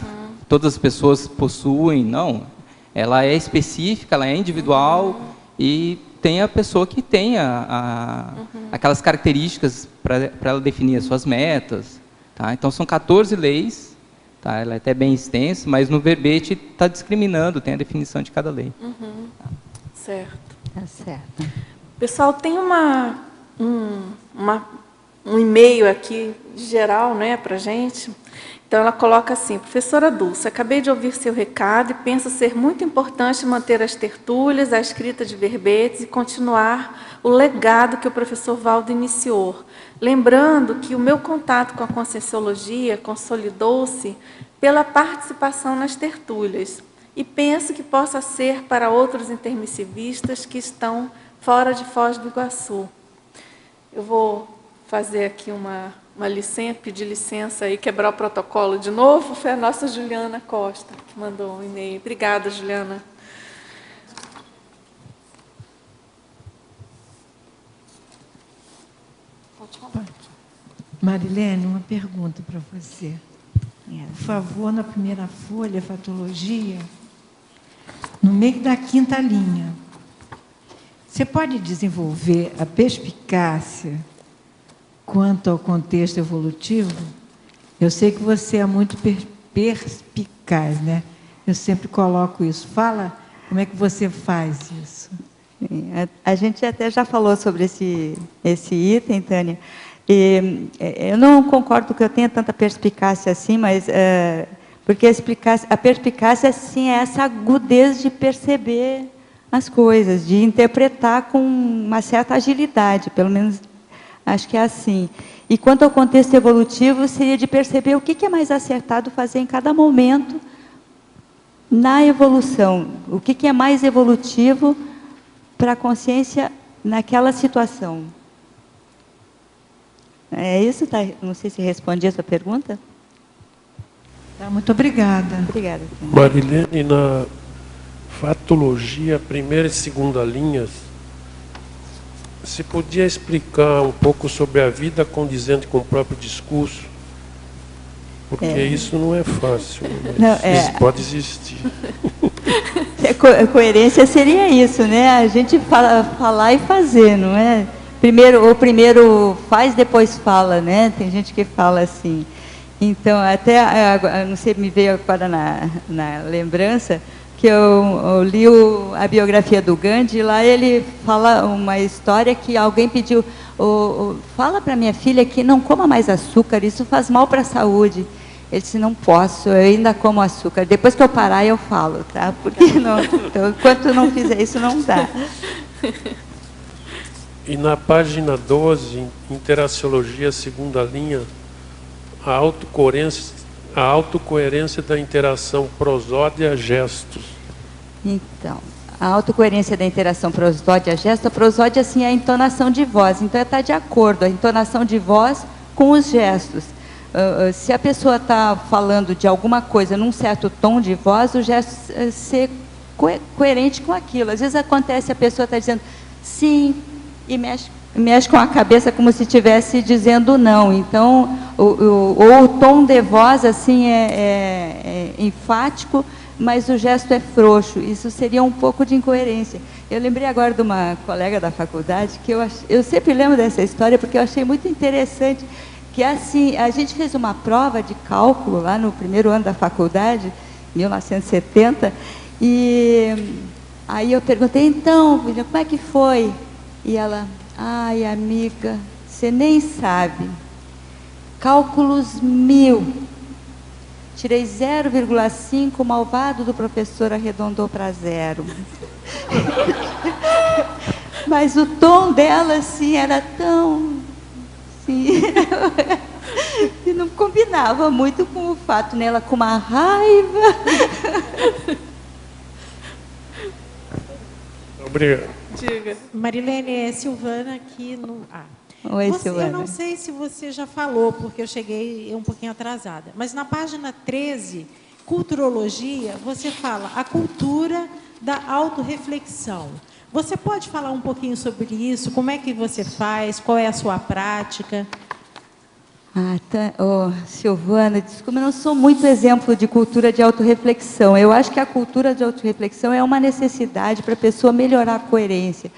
S5: todas as pessoas possuem, não. Ela é específica, ela é individual e tem a pessoa que tem aquelas características para ela definir as suas metas. Tá? Então, são 14 leis, tá? Ela é até bem extensa, mas no verbete está discriminando, tem a definição de cada lei.
S2: Certo.
S1: Tá certo.
S2: Pessoal, tem um e-mail aqui geral, né, para gente. Então, ela coloca assim: professora Dulce, acabei de ouvir seu recado e penso ser muito importante manter as tertúlias, a escrita de verbetes e continuar o legado que o professor Valdo iniciou. Lembrando que o meu contato com a Conscienciologia consolidou-se pela participação nas tertúlias e penso que possa ser para outros intermissivistas que estão fora de Foz do Iguaçu. Eu vou fazer aqui uma licença, pedir licença e quebrar o protocolo de novo. Foi a nossa Juliana Costa que mandou um e-mail. Obrigada, Juliana. Pode falar.
S6: Marilene, uma pergunta para você. Por favor, na primeira folha, Fatologia, no meio da quinta linha, você pode desenvolver a perspicácia quanto ao contexto evolutivo? Eu sei que você é muito perspicaz, né? Eu sempre coloco isso. Fala como é que você faz isso.
S1: Sim, a gente até já falou sobre esse item, Tânia. E, eu não concordo que eu tenha tanta perspicácia assim, mas porque a perspicácia sim, é essa agudez de perceber as coisas, de interpretar com uma certa agilidade, pelo menos acho que é assim. E quanto ao contexto evolutivo, seria de perceber o que é mais acertado fazer em cada momento na evolução, o que é mais evolutivo para a consciência naquela situação. É isso, tá? Não sei se respondi a sua pergunta.
S6: Tá, muito obrigada.
S1: Obrigada.
S7: Marilene, na Fatologia, primeira e segunda linhas, você podia explicar um pouco sobre a vida condizente com o próprio discurso? Porque isso não é fácil, mas
S1: Não,
S7: isso pode existir.
S1: Coerência seria isso, né? A gente falar e fazer, não é? Primeiro faz, depois fala, né? Tem gente que fala assim. Então, até, não sei, me veio agora na lembrança, que eu li a biografia do Gandhi, e lá ele fala uma história que alguém pediu, fala para minha filha que não coma mais açúcar, isso faz mal para a saúde. Ele disse, não posso, eu ainda como açúcar. Depois que eu parar, eu falo, tá? Porque não, então, enquanto não fizer isso, não dá.
S7: E na página 12, Interaciologia, segunda linha, a autocoerência da interação prosódia-gestos.
S1: Então, a autocoerência da interação prosódia-gesto, a prosódia, assim, é a entonação de voz. Então, está de acordo, a entonação de voz com os gestos. Se a pessoa está falando de alguma coisa num certo tom de voz, o gesto ser coerente com aquilo. Às vezes acontece, a pessoa está dizendo sim e mexe com a cabeça como se estivesse dizendo não. Então, o tom de voz assim é enfático, mas o gesto é frouxo. Isso seria um pouco de incoerência. Eu lembrei agora de uma colega da faculdade, que eu sempre lembro dessa história, porque eu achei muito interessante, que assim, a gente fez uma prova de cálculo lá no primeiro ano da faculdade, 1970, e aí eu perguntei, então, como é que foi? E ela, ai, amiga, você nem sabe, cálculos 1000, tirei 0,5, o malvado do professor arredondou para 0. Mas o tom dela, assim, era tão... Assim, e não combinava muito com o fato, né? Ela com uma raiva.
S7: Obrigado.
S2: Diga.
S8: Marilene, é Silvana aqui no...
S1: Oi, Silvana.
S8: Eu não sei se você já falou, porque eu cheguei um pouquinho atrasada, mas na página 13, Culturologia, você fala a cultura da autorreflexão. Você pode falar um pouquinho sobre isso? Como é que você faz? Qual é a sua prática?
S1: Silvana, desculpa, eu não sou muito exemplo de cultura de autorreflexão. Eu acho que a cultura de autorreflexão é uma necessidade para a pessoa melhorar a coerência.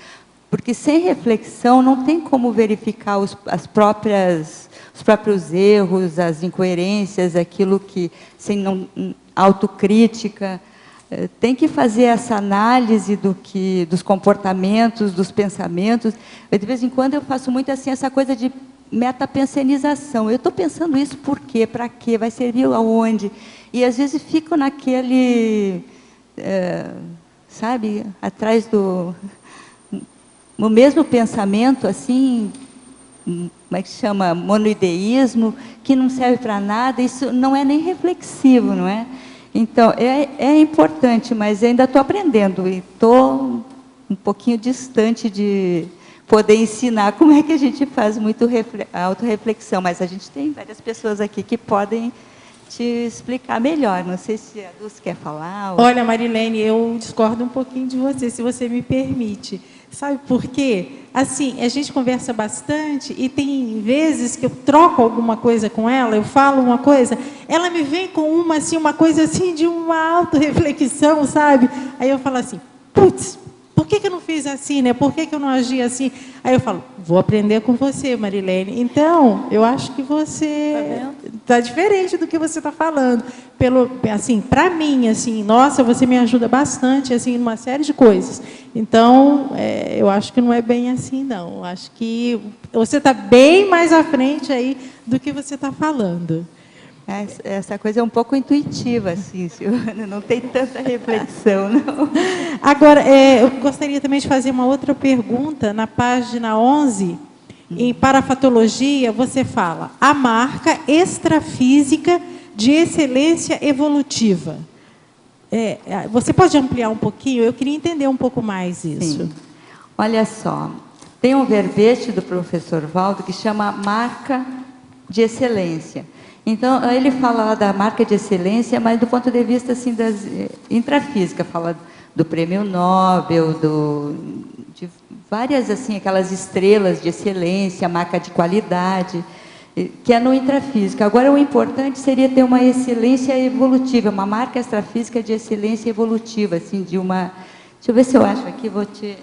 S1: Porque sem reflexão não tem como verificar os próprios erros, as incoerências, aquilo que, sem autocrítica. Tem que fazer essa análise dos comportamentos, dos pensamentos. De vez em quando eu faço muito assim, essa coisa de metapensenização. Eu estou pensando isso por quê? Para quê? Vai servir aonde? E às vezes fico naquele, sabe, atrás no mesmo pensamento, assim, como é que chama? Monoideísmo, que não serve para nada. Isso não é nem reflexivo, não é? Então, é importante, mas ainda estou aprendendo e estou um pouquinho distante de poder ensinar como é que a gente faz muito autorreflexão, mas a gente tem várias pessoas aqui que podem te explicar melhor. Não sei se a Dulce quer falar.
S8: Olha, Marilene, eu discordo um pouquinho de você, se você me permite. Sabe por quê? Assim, a gente conversa bastante e tem vezes que eu troco alguma coisa com ela, eu falo uma coisa, ela me vem com uma coisa assim de uma autorreflexão, sabe? Aí eu falo assim, putz, por que eu não fiz assim, né? Por que eu não agi assim? Aí eu falo, vou aprender com você, Marilene. Então, eu acho que você está diferente do que você está falando. Assim, para mim, assim, nossa, você me ajuda bastante, assim, numa série de coisas. Então, eu acho que não é bem assim, não. Eu acho que você está bem mais à frente aí do que você está falando.
S1: Essa coisa é um pouco intuitiva, assim, Silvana, não tem tanta reflexão, não.
S8: Agora, eu gostaria também de fazer uma outra pergunta. Na página 11, em Parafatologia, você fala a marca extrafísica de excelência evolutiva. Você pode ampliar um pouquinho? Eu queria entender um pouco mais isso.
S1: Sim. Olha só, tem um verbete do professor Valdo que chama marca de excelência. Então, ele fala da marca de excelência, mas do ponto de vista assim, intrafísica, fala do prêmio Nobel, de várias, assim, aquelas estrelas de excelência, marca de qualidade, que é no intrafísica. Agora, o importante seria ter uma excelência evolutiva, uma marca extrafísica de excelência evolutiva, assim, de uma... Deixa eu ver se eu acho aqui, vou te...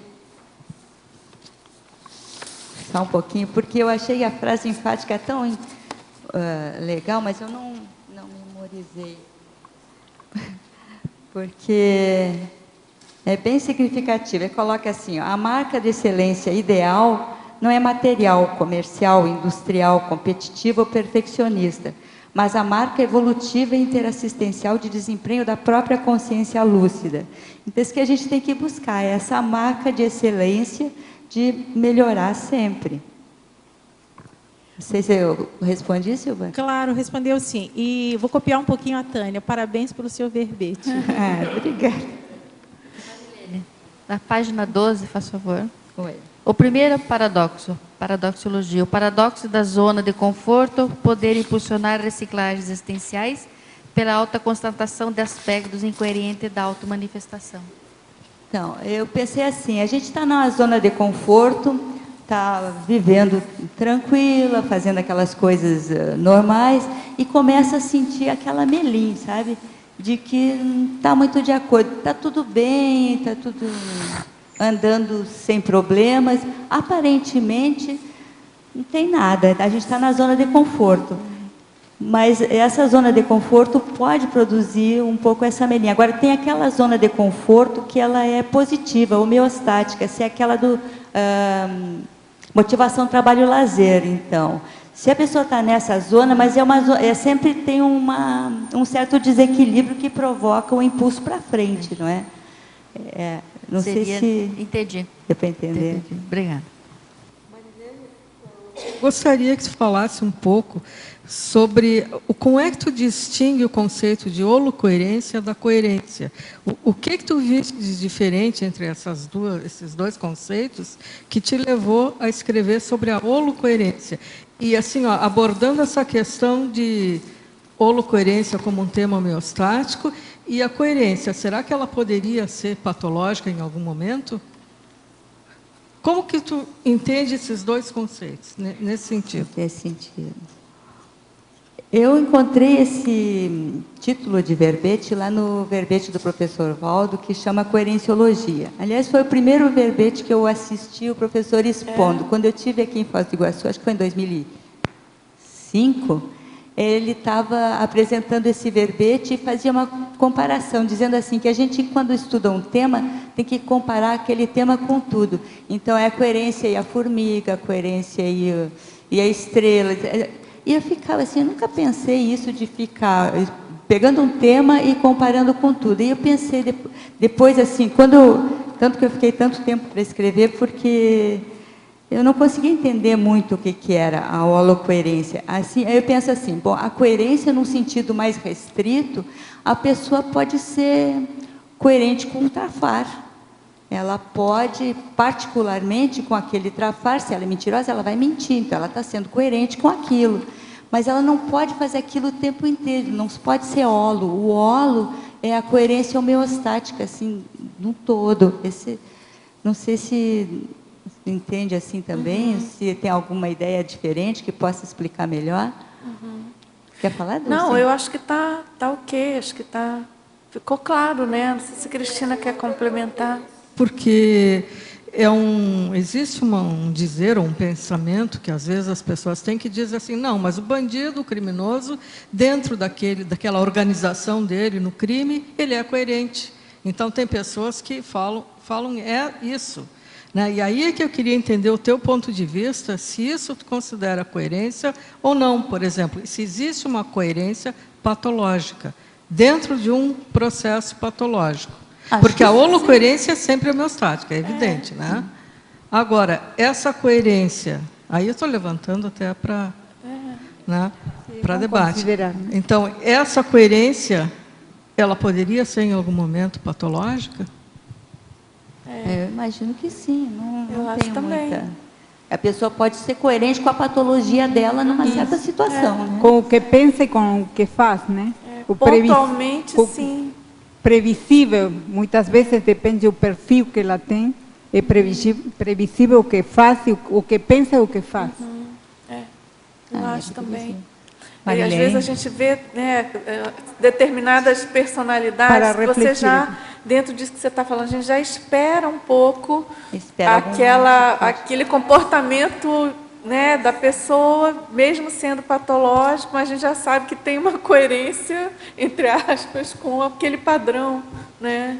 S1: Só um pouquinho, porque eu achei a frase enfática tão... legal, mas eu não memorizei, porque é bem significativo. Ele coloca assim, ó, a marca de excelência ideal não é material, comercial, industrial, competitiva ou perfeccionista, mas a marca evolutiva e interassistencial de desempenho da própria consciência lúcida. Então, isso que a gente tem que buscar, é essa marca de excelência, de melhorar sempre. Não sei se eu respondi, Silvia.
S8: Claro, respondeu sim. E vou copiar um pouquinho a Tânia. Parabéns pelo seu verbete.
S1: Obrigada.
S9: Na página 12, faz favor.
S1: Oi.
S9: O primeiro paradoxo, paradoxologia. O paradoxo da zona de conforto poder impulsionar reciclagens existenciais pela alta constatação de aspectos incoerentes da automanifestação.
S1: Então, eu pensei assim, a gente está numa zona de conforto, está vivendo tranquila, fazendo aquelas coisas normais, e começa a sentir aquela melim, sabe? De que não está muito de acordo, está tudo bem, está tudo andando sem problemas, aparentemente não tem nada, a gente está na zona de conforto. Mas essa zona de conforto pode produzir um pouco essa melinha. Agora, tem aquela zona de conforto que ela é positiva, homeostática, se é aquela do motivação, trabalho, lazer. Então, se a pessoa está nessa zona, mas sempre tem um certo desequilíbrio que provoca um impulso para frente, não é? Não sei se...
S9: Entendi.
S1: Deu para entender.
S9: Entendi. Obrigada.
S10: Gostaria que você falasse um pouco sobre como é que tu distingue o conceito de holocoerência da coerência. O que tu viste de diferente entre esses dois conceitos que te levou a escrever sobre a holocoerência? E, assim, abordando essa questão de holocoerência como um tema homeostático e a coerência, será que ela poderia ser patológica em algum momento? Como que tu entende esses dois conceitos, nesse sentido?
S1: Nesse sentido. Eu encontrei esse título de verbete lá no verbete do professor Valdo, que chama Coerenciologia. Aliás, foi o primeiro verbete que eu assisti o professor expondo. Quando eu estive aqui em Foz do Iguaçu, acho que foi em 2005, ele estava apresentando esse verbete e fazia uma comparação, dizendo assim, que a gente, quando estuda um tema, tem que comparar aquele tema com tudo. Então, é a coerência e a formiga, a coerência e a estrela. E eu ficava assim, eu nunca pensei isso de ficar pegando um tema e comparando com tudo. E eu pensei, depois assim, tanto que eu fiquei tanto tempo para escrever, porque eu não conseguia entender muito o que era a holocoerência. Assim, aí eu penso assim, bom, a coerência num sentido mais restrito, a pessoa pode ser coerente com o trafar. Ela pode, particularmente com aquele trafar, se ela é mentirosa, ela vai mentir, então ela está sendo coerente com aquilo. Mas ela não pode fazer aquilo o tempo inteiro, não pode ser holo. O holo é a coerência homeostática, assim, no todo. Não sei se entende assim também, se tem alguma ideia diferente que possa explicar melhor. Quer falar, Dulce?
S2: Não, eu acho que tá ok, acho que ficou claro, né? Não sei se a Cristina quer complementar.
S10: Porque existe um dizer ou um pensamento que às vezes as pessoas têm que dizer assim, não, mas o bandido, o criminoso, dentro daquela organização dele no crime, ele é coerente. Então tem pessoas que falam isso. Né? E aí é que eu queria entender o teu ponto de vista, se isso tu considera coerência ou não, por exemplo, se existe uma coerência patológica dentro de um processo patológico. Porque a holocoerência é sempre homeostática, é evidente, né? Agora, essa coerência, aí eu estou levantando até para debate. Então, essa coerência, ela poderia ser em algum momento patológica?
S1: Eu imagino que sim, não
S2: acho
S1: tenho
S2: também.
S1: muita... A pessoa pode ser coerente com a patologia dela numa certa situação. Né?
S3: Com o que pensa e com o que faz, né?
S2: Pontualmente, sim.
S3: Previsível, muitas vezes depende do perfil que ela tem, é previsível o que faz, o que pensa e o que faz.
S2: Eu acho também. E às vezes a gente vê, né, determinadas personalidades que você já, dentro disso que você está falando, a gente já espera um pouco aquele comportamento, né, da pessoa, mesmo sendo patológico, mas a gente já sabe que tem uma coerência, entre aspas, com aquele padrão, né?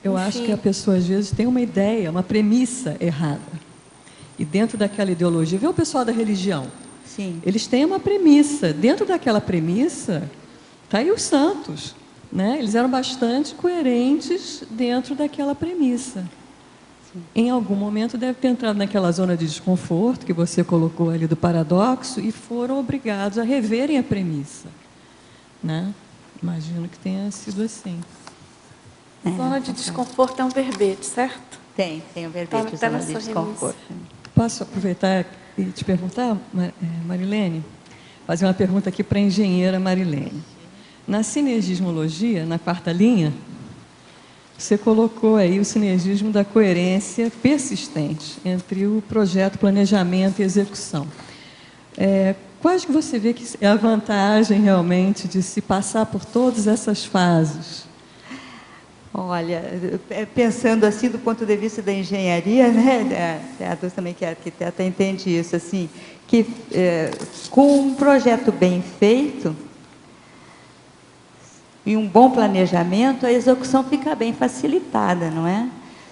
S11: Eu acho que a pessoa, às vezes, tem uma ideia, uma premissa errada. E dentro daquela ideologia, vê o pessoal da religião.
S1: Sim.
S11: Eles têm uma premissa. Dentro daquela premissa, está aí os santos, né? Eles eram bastante coerentes dentro daquela premissa. Sim. Em algum momento deve ter entrado naquela zona de desconforto que você colocou ali do paradoxo e foram obrigados a reverem a premissa, né? Imagino que tenha sido assim.
S2: Zona de desconforto é um verbete, certo?
S1: Tem um verbete, zona de desconforto.
S11: Posso aproveitar e te perguntar, Marilene? Fazer uma pergunta aqui para a engenheira Marilene. Na sinergismologia, na 4ª linha, você colocou aí o sinergismo da coerência persistente entre o projeto, planejamento e execução. Quais que você vê que é a vantagem realmente de se passar por todas essas fases?
S1: Olha, pensando assim do ponto de vista da engenharia, né, a Dulce também que é arquiteta entende isso, assim, que com um projeto bem feito e um bom planejamento, a execução fica bem facilitada, não é?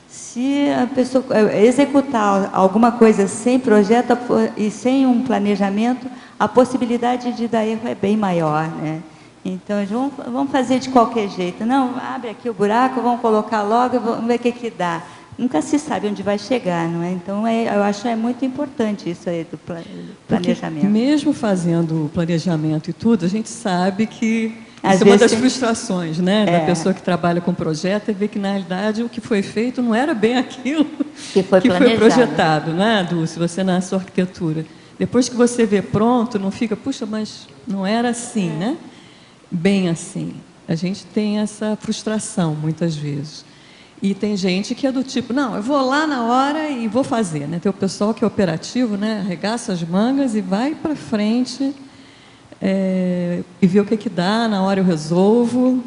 S1: Se a pessoa executar alguma coisa sem projeto e sem um planejamento, a possibilidade de dar erro é bem maior, né? Então, vamos fazer de qualquer jeito. Não, abre aqui o buraco, vamos colocar logo, vamos ver o que dá. Nunca se sabe onde vai chegar, não é? Então, eu acho que é muito importante isso aí do planejamento.
S11: Porque mesmo fazendo o planejamento e tudo, a gente sabe que
S1: Às
S11: isso é uma das
S1: vezes
S11: frustrações, né? Da pessoa que trabalha com projeto, é ver que, na realidade, o que foi feito não era bem aquilo
S1: que foi
S11: projetado, né, Dulce? Você na sua arquitetura. Depois que você vê pronto, não fica, puxa, mas não era assim, né? Bem assim. A gente tem essa frustração, muitas vezes. E tem gente que é do tipo, não, eu vou lá na hora e vou fazer, né? Tem o pessoal que é operativo, né? Arregaça as mangas e vai para frente e vê o que dá, na hora eu resolvo.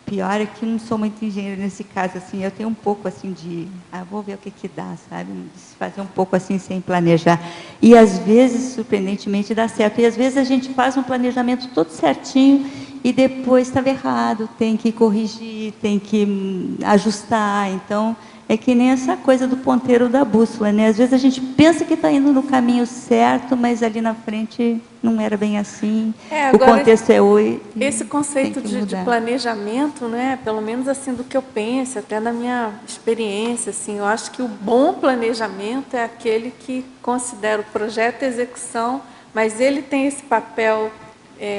S1: Pior é que eu não sou muito engenheira nesse caso, assim, eu tenho um pouco assim de, vou ver o que dá, sabe? Fazer um pouco assim sem planejar. E às vezes, surpreendentemente, dá certo. E às vezes a gente faz um planejamento todo certinho e depois estava errado, tem que corrigir, tem que ajustar. Então, é que nem essa coisa do ponteiro da bússola, né? Às vezes a gente pensa que está indo no caminho certo, mas ali na frente não era bem assim. O contexto é hoje.
S2: Esse conceito de planejamento, né? Pelo menos assim do que eu penso, até na minha experiência, assim, eu acho que o bom planejamento é aquele que considera o projeto e a execução, mas ele tem esse papel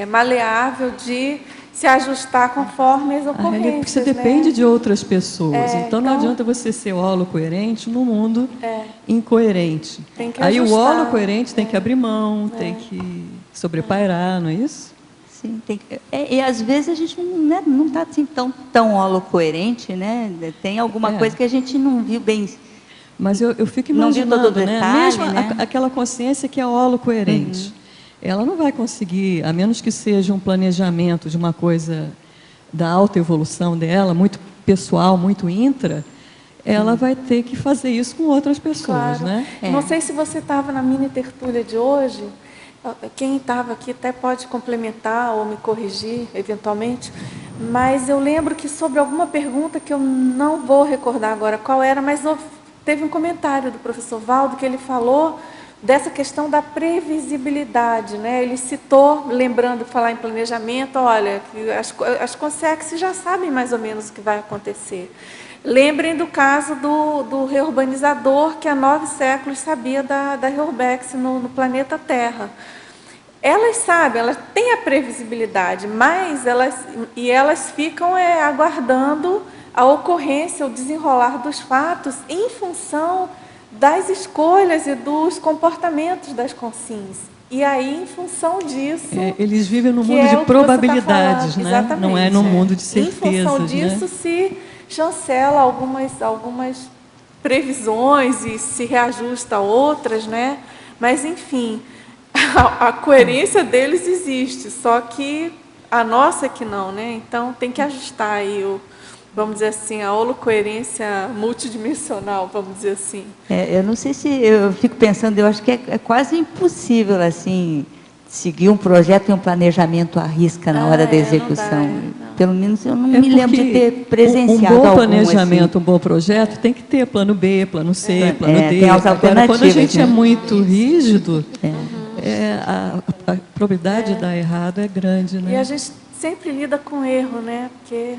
S2: maleável de se ajustar conforme as ocorrências.
S11: Porque você depende de outras pessoas. Então não adianta você ser holocoerente no mundo incoerente.
S2: Tem que
S11: Aí
S2: ajustar.
S11: o holocoerente tem que abrir mão, tem que sobrepairar, não é isso?
S1: Sim, tem que, e às vezes a gente não está assim tão holocoerente, né? Tem alguma coisa que a gente não viu bem.
S11: Mas eu fico
S1: não viu
S11: imaginando,
S1: todo o detalhe,
S11: né? Mesmo
S1: né?
S11: aquela consciência que é holocoerente. Ela não vai conseguir, a menos que seja um planejamento de uma coisa da autoevolução dela, muito pessoal, muito intra, ela vai ter que fazer isso com outras pessoas,
S2: claro.
S11: Né?
S2: Não sei se você estava na mini tertúlia de hoje, quem estava aqui até pode complementar ou me corrigir, eventualmente, mas eu lembro que sobre alguma pergunta que eu não vou recordar agora qual era, mas teve um comentário do professor Valdo que ele falou dessa questão da previsibilidade, né? Ele citou, lembrando de falar em planejamento, olha, que as Consex já sabem mais ou menos o que vai acontecer. Lembrem do caso do reurbanizador, que há 9 séculos sabia da reurbex no planeta Terra. Elas sabem, elas têm a previsibilidade, mas elas ficam aguardando a ocorrência, o desenrolar dos fatos em função das escolhas e dos comportamentos das consins. E aí, em função disso...
S11: eles vivem no mundo de probabilidades, né?
S2: Exatamente.
S11: Não é no mundo de certezas.
S2: Em função disso,
S11: né?
S2: se chancela algumas previsões e se reajusta outras, né? Mas, enfim, a coerência deles existe, só que a nossa é que não, né? Então, tem que ajustar aí vamos dizer assim, a holocoerência multidimensional, vamos dizer assim.
S1: Eu não sei se, eu fico pensando, eu acho que é quase impossível, assim, seguir um projeto e um planejamento à risca na hora da execução.
S2: Não.
S1: Pelo menos eu não me lembro de ter presenciado
S11: um bom
S1: algum,
S11: planejamento,
S1: assim.
S11: um bom projeto, tem que ter plano B, plano C, plano D.
S1: Tem as
S11: Agora, quando a gente
S1: alternativas,
S11: é muito rígido, a probabilidade de dar errado é grande, né?
S2: E a gente sempre lida com erro, né? Porque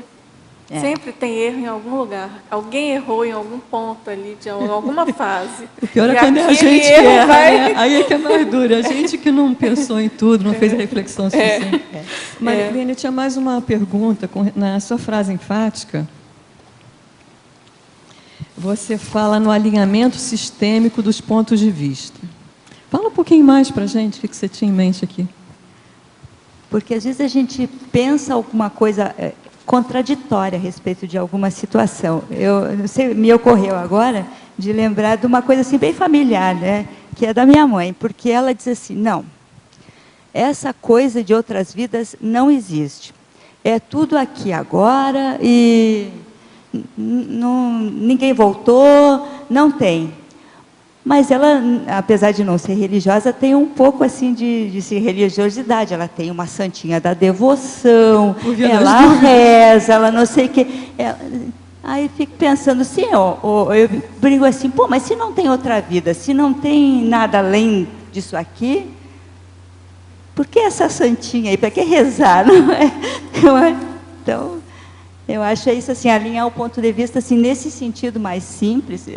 S2: sempre tem erro em algum lugar. Alguém errou em algum ponto ali, de alguma fase.
S11: O pior é
S2: E
S11: quando é a
S2: aquele
S11: gente que
S2: erro
S11: erra,
S2: vai-
S11: né? Aí é que é mais duro. A gente que não pensou em tudo, não fez a reflexão suficiente. Marilene, eu tinha mais uma pergunta. Na sua frase enfática, você fala no alinhamento sistêmico dos pontos de vista. Fala um pouquinho mais para a gente, o que você tinha em mente aqui.
S1: Porque às vezes a gente pensa alguma coisa contraditória a respeito de alguma situação. Eu não sei, me ocorreu agora de lembrar de uma coisa assim bem familiar, né? Que é da minha mãe, porque ela diz assim: não, essa coisa de outras vidas não existe. É tudo aqui agora e ninguém voltou, não tem. Mas ela, apesar de não ser religiosa, tem um pouco assim de religiosidade. Ela tem uma santinha da devoção, ela reza, ela não sei o quê. Aí eu fico pensando assim, eu brigo assim, pô, mas se não tem outra vida, se não tem nada além disso aqui, por que essa santinha aí? Para que rezar? Não é? Então, eu acho isso assim, alinhar o ponto de vista assim, nesse sentido mais simples.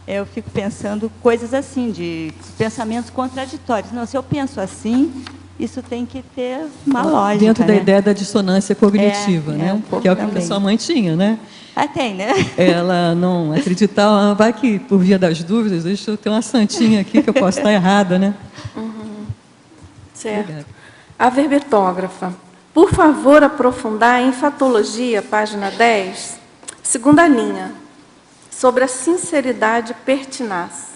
S1: Eu fico pensando coisas assim, de pensamentos contraditórios. Não, se eu penso assim, isso tem que ter uma lógica.
S11: Dentro da
S1: né?
S11: ideia da dissonância cognitiva, né?
S1: Um pouco
S11: Que é o que
S1: também.
S11: a sua mãe tinha, né?
S1: Ah, tem, né?
S11: Ela não acreditava, vai que por via das dúvidas, deixa eu ter uma santinha aqui que eu posso estar errada, né?
S2: Certo.
S11: Obrigada.
S2: A verbetógrafa. Por favor, aprofundar em fatologia, página 10, segunda linha, sobre a sinceridade pertinaz.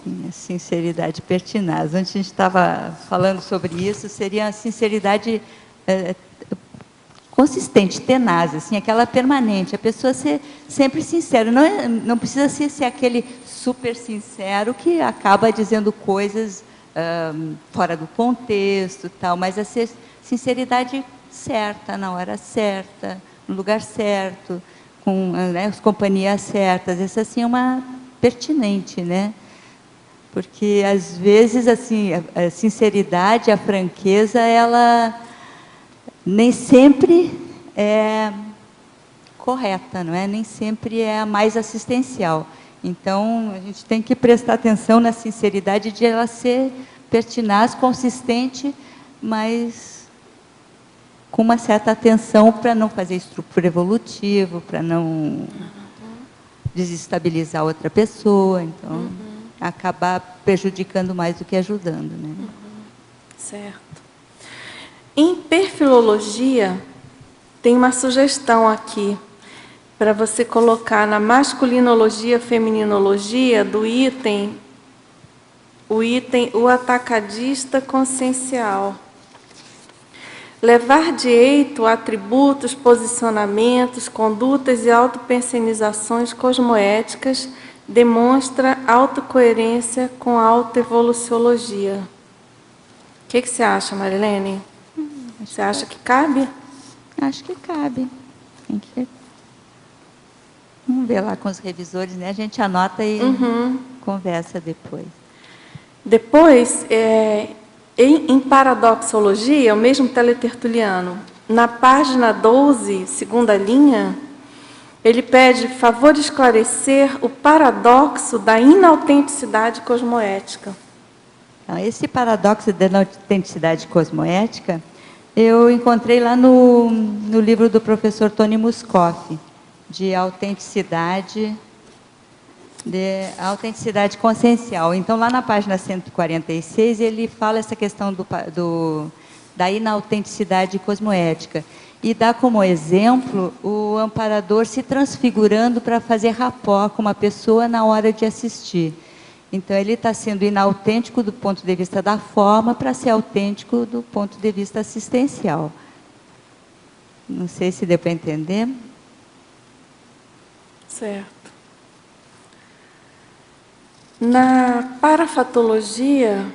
S1: Sim, a sinceridade pertinaz. Antes a gente estava falando sobre isso, seria a sinceridade consistente, tenaz, assim, aquela permanente. A pessoa ser sempre sincera. Não precisa ser aquele super sincero que acaba dizendo coisas fora do contexto, tal, mas a ser sinceridade certa, na hora certa, no lugar certo, com as companhias certas. Essa assim é uma pertinente, né? Porque às vezes assim a sinceridade, a franqueza, ela nem sempre é correta, não é? Nem sempre é a mais assistencial. Então a gente tem que prestar atenção na sinceridade de ela ser pertinaz, consistente, mas com uma certa atenção para não fazer estupro evolutivo, para não desestabilizar outra pessoa, então acabar prejudicando mais do que ajudando, né?
S2: Certo. Em perfilologia, tem uma sugestão aqui para você colocar na masculinologia, feminologia, do item, o atacadista consciencial. Levar direito a atributos, posicionamentos, condutas e autopersonizações cosmoéticas demonstra autocoerência com a autoevoluciologia. O que você acha, Marilene? Você acha que cabe?
S1: Acho que cabe. Tem que... Vamos ver lá com os revisores, né? A gente anota e conversa depois.
S2: Depois, em paradoxologia, o mesmo Teletertuliano, na página 12, segunda linha, ele pede favor esclarecer o paradoxo da inautenticidade cosmoética.
S1: Esse paradoxo da inautenticidade cosmoética, eu encontrei lá no livro do professor Tony Muscoff, de autenticidade consciencial. Então, lá na página 146, ele fala essa questão da inautenticidade cosmoética. E dá como exemplo o amparador se transfigurando para fazer rapport com uma pessoa na hora de assistir. Então, ele está sendo inautêntico do ponto de vista da forma para ser autêntico do ponto de vista assistencial. Não sei se deu para entender.
S2: Certo. Na parafatologia,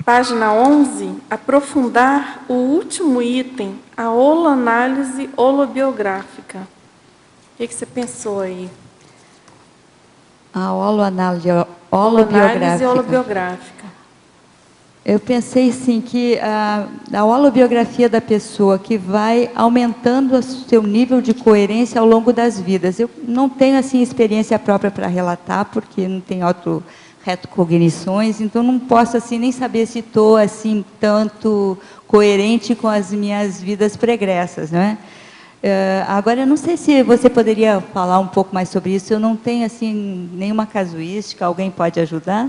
S2: página 11, aprofundar o último item, a holoanálise holobiográfica. O que você pensou aí?
S1: A holoanálise
S2: Holoanálise
S1: holobiográfica.
S2: holobiográfica.
S1: Eu pensei, sim, que a holobiografia da pessoa que vai aumentando o seu nível de coerência ao longo das vidas. Eu não tenho, assim, experiência própria para relatar, porque não tenho retrocognições, então não posso, assim, nem saber se estou, assim, tanto coerente com as minhas vidas pregressas, não é? Agora, eu não sei se você poderia falar um pouco mais sobre isso. Eu não tenho, assim, nenhuma casuística. Alguém pode ajudar?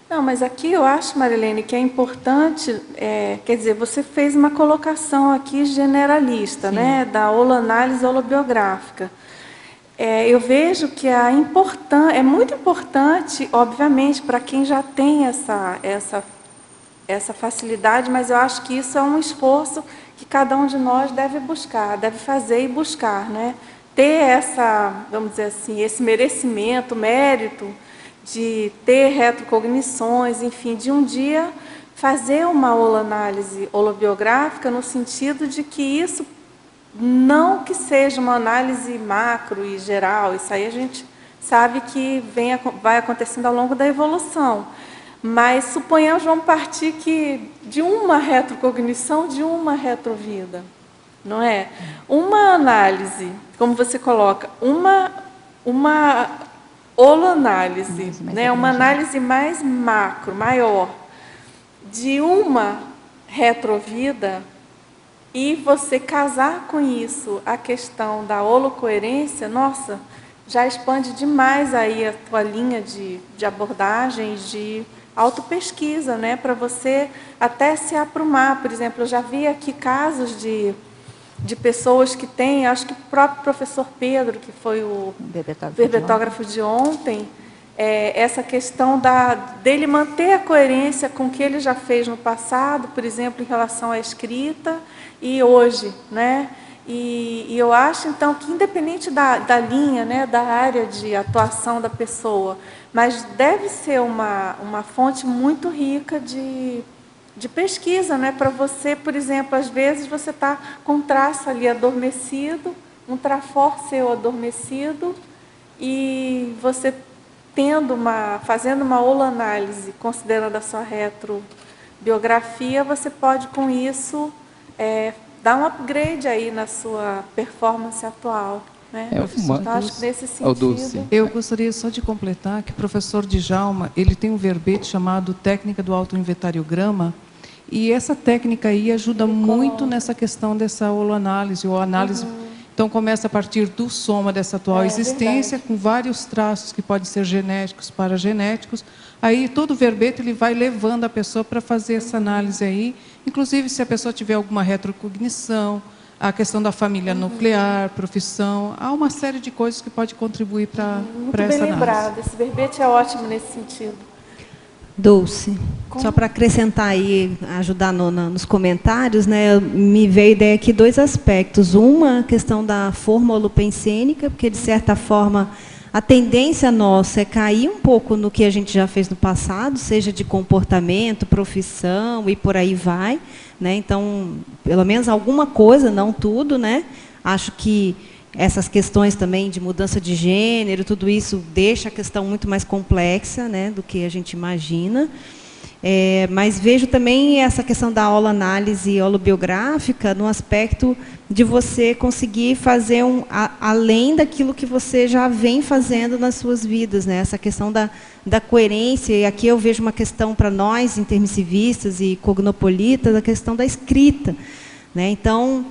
S2: Não, mas aqui eu acho, Marilene, que é importante, quer dizer, você fez uma colocação aqui generalista, né, da holoanálise holobiográfica. Eu vejo que é muito importante, obviamente, para quem já tem essa facilidade, mas eu acho que isso é um esforço que cada um de nós deve buscar, deve fazer e buscar, né? Ter vamos dizer assim, esse merecimento, mérito, de ter retrocognições, enfim, de um dia fazer uma holoanálise holobiográfica no sentido de que isso não que seja uma análise macro e geral, isso aí a gente sabe que vai acontecendo ao longo da evolução. Mas suponhamos, vamos partir de uma retrocognição, de uma retrovida, não é? Uma análise, como você coloca, uma holoanálise, né? Uma análise mais macro, maior, de uma retrovida, e você casar com isso a questão da holocoerência, nossa, já expande demais aí a tua linha de abordagens, de autopesquisa, né? Para você até se aprumar. Por exemplo, eu já vi aqui casos de pessoas que têm, acho que o próprio professor Pedro, que foi o verbetógrafo de ontem, essa questão dele manter a coerência com o que ele já fez no passado, por exemplo, em relação à escrita, e hoje, né? E eu acho, então, que independente da linha, né, da área de atuação da pessoa, mas deve ser uma fonte muito rica de pesquisa, né? Para você, por exemplo, às vezes você está com um traço ali adormecido, um trafor seu adormecido, e você fazendo uma holoanálise, considerando a sua retrobiografia, você pode, com isso, dar um upgrade aí na sua performance atual. Né? Então, acho que nesse sentido...
S12: Eu gostaria só de completar que o professor Djalma, ele tem um verbete chamado Técnica do Autoinventariograma, e essa técnica aí ajuda muito nessa questão dessa holoanálise, ou análise. Então, começa a partir do soma dessa atual existência, com vários traços que podem ser genéticos, paragenéticos. Aí, todo o verbete ele vai levando a pessoa para fazer essa análise aí. Inclusive, se a pessoa tiver alguma retrocognição, a questão da família nuclear, profissão, há uma série de coisas que pode contribuir para essa análise.
S2: Muito bem lembrado. Esse verbete é ótimo nesse sentido.
S13: Dulce, só para acrescentar aí, ajudar nos comentários, né, me veio a ideia aqui 2 aspectos. Uma, a questão da forma holopensênica, porque, de certa forma, a tendência nossa é cair um pouco no que a gente já fez no passado, seja de comportamento, profissão e por aí vai. Né? Então, pelo menos alguma coisa, não tudo. Né? Acho que essas questões também de mudança de gênero, tudo isso deixa a questão muito mais complexa, né, do que a gente imagina. Mas vejo também essa questão da holoanálise holobiográfica no aspecto de você conseguir fazer além daquilo que você já vem fazendo nas suas vidas, né? Essa questão da coerência, e aqui eu vejo uma questão para nós, intermissivistas e cognopolitas, a questão da escrita. Né? Então,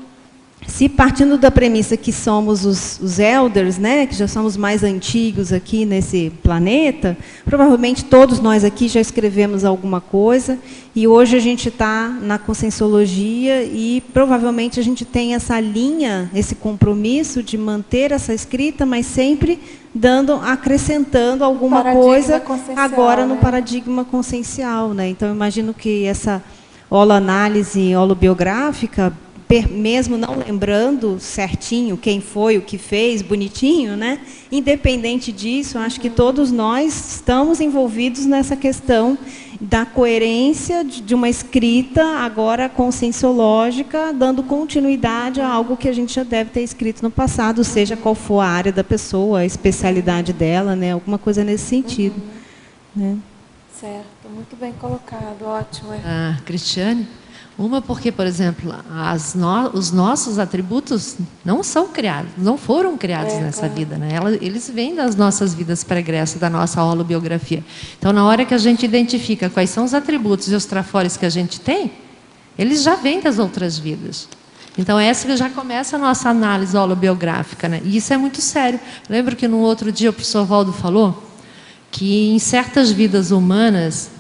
S13: se partindo da premissa que somos os elders, né, que já somos mais antigos aqui nesse planeta, provavelmente todos nós aqui já escrevemos alguma coisa, e hoje a gente está na conscienciologia e provavelmente a gente tem essa linha, esse compromisso de manter essa escrita, mas sempre acrescentando alguma coisa agora no paradigma consciencial. Né? Então, eu imagino que essa holoanálise holobiográfica mesmo não lembrando certinho quem foi, o que fez, bonitinho, né? Independente disso, acho que todos nós estamos envolvidos nessa questão da coerência de uma escrita agora conscienciológica, dando continuidade a algo que a gente já deve ter escrito no passado, seja qual for a área da pessoa, a especialidade dela, né? Alguma coisa nesse sentido. Né?
S2: Certo, muito bem colocado, ótimo.
S14: Cristiane, uma porque, por exemplo, os nossos atributos não são criados, não foram criados nessa vida, né? Eles vêm das nossas vidas pregressas, da nossa holobiografia. Então, na hora que a gente identifica quais são os atributos e os trafores que a gente tem, eles já vêm das outras vidas. Então, essa já começa a nossa análise holobiográfica, né? E isso é muito sério. Lembro que no outro dia o professor Valdo falou que em certas vidas humanas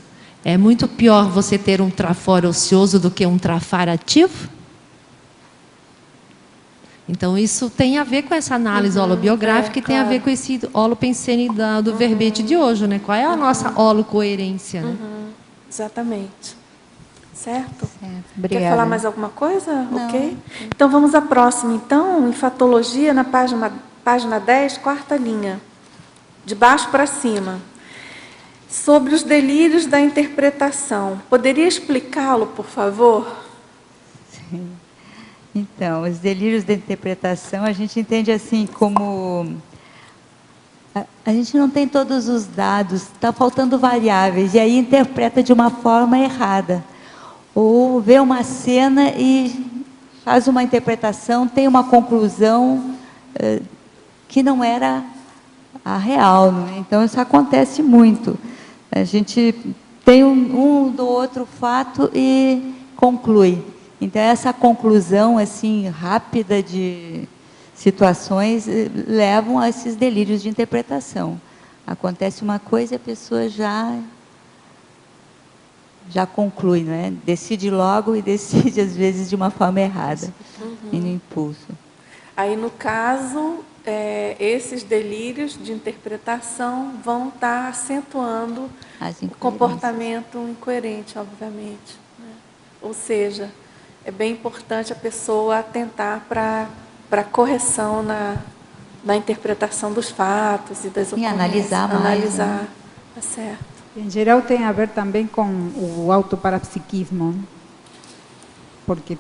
S14: é muito pior você ter um trafor ocioso do que um trafar ativo. Então, isso tem a ver com essa análise holobiográfica e tem a ver com esse holopensene do verbete de hoje, né? Qual é a nossa holocoerência, né?
S2: Exatamente. Certo?
S1: Obrigada.
S2: Quer falar mais alguma coisa?
S1: Não.
S2: Ok? Então, vamos à próxima. Então, enfatologia, na página 10, quarta linha. De baixo para cima. Sobre os delírios da interpretação. Poderia explicá-lo, por favor?
S1: Sim. Então, os delírios da interpretação, a gente entende assim como... A gente não tem todos os dados, está faltando variáveis, e aí interpreta de uma forma errada. Ou vê uma cena e faz uma interpretação, tem uma conclusão que não era a real. Não é? Então, isso acontece muito. A gente tem um do outro fato e conclui. Então, essa conclusão assim, rápida de situações levam a esses delírios de interpretação. Acontece uma coisa e a pessoa já conclui, não é? Decide logo e decide, às vezes, de uma forma errada, e no impulso.
S2: Aí, no caso, esses delírios de interpretação vão estar acentuando o comportamento incoerente, obviamente. Né? Ou seja, é bem importante a pessoa atentar para a correção na interpretação dos fatos e das ocorrências.
S1: E analisar mais.
S2: Analisar,
S1: né?
S2: tá certo.
S3: Em geral tem a ver também com o autoparapsiquismo, porque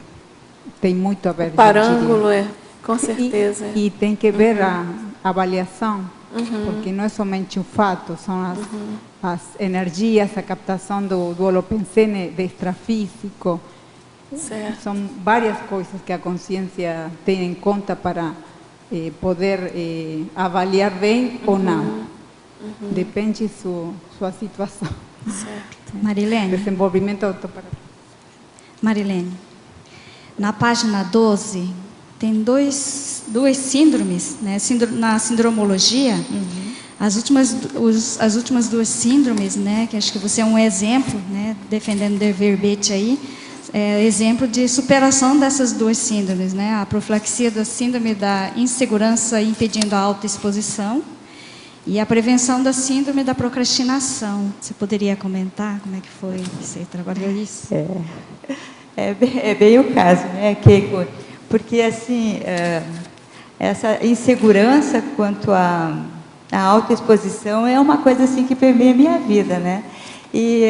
S3: tem muito a ver.
S2: Parângulo, com certeza.
S3: E tem que ver a avaliação, porque não é somente o fato, são as energias, a captação do holopensene extrafísico.
S2: Certo.
S3: São várias coisas que a consciência tem em conta para poder avaliar bem ou não. Depende sua situação.
S2: Certo.
S15: Marilene.
S3: Desenvolvimento autoparapsíquico.
S15: Marilene, na página 12, tem duas síndromes, né? Na sindromologia, as últimas duas síndromes, né? Que acho que você é um exemplo, né? Defendendo o verbete aí, exemplo de superação dessas duas síndromes, né? A profilaxia da síndrome da insegurança impedindo a autoexposição e a prevenção da síndrome da procrastinação. Você poderia comentar como é que foi que você trabalhou isso?
S1: É bem o caso, né, Keiko? Porque, assim, essa insegurança quanto à autoexposição é uma coisa assim que permeia a minha vida, né? E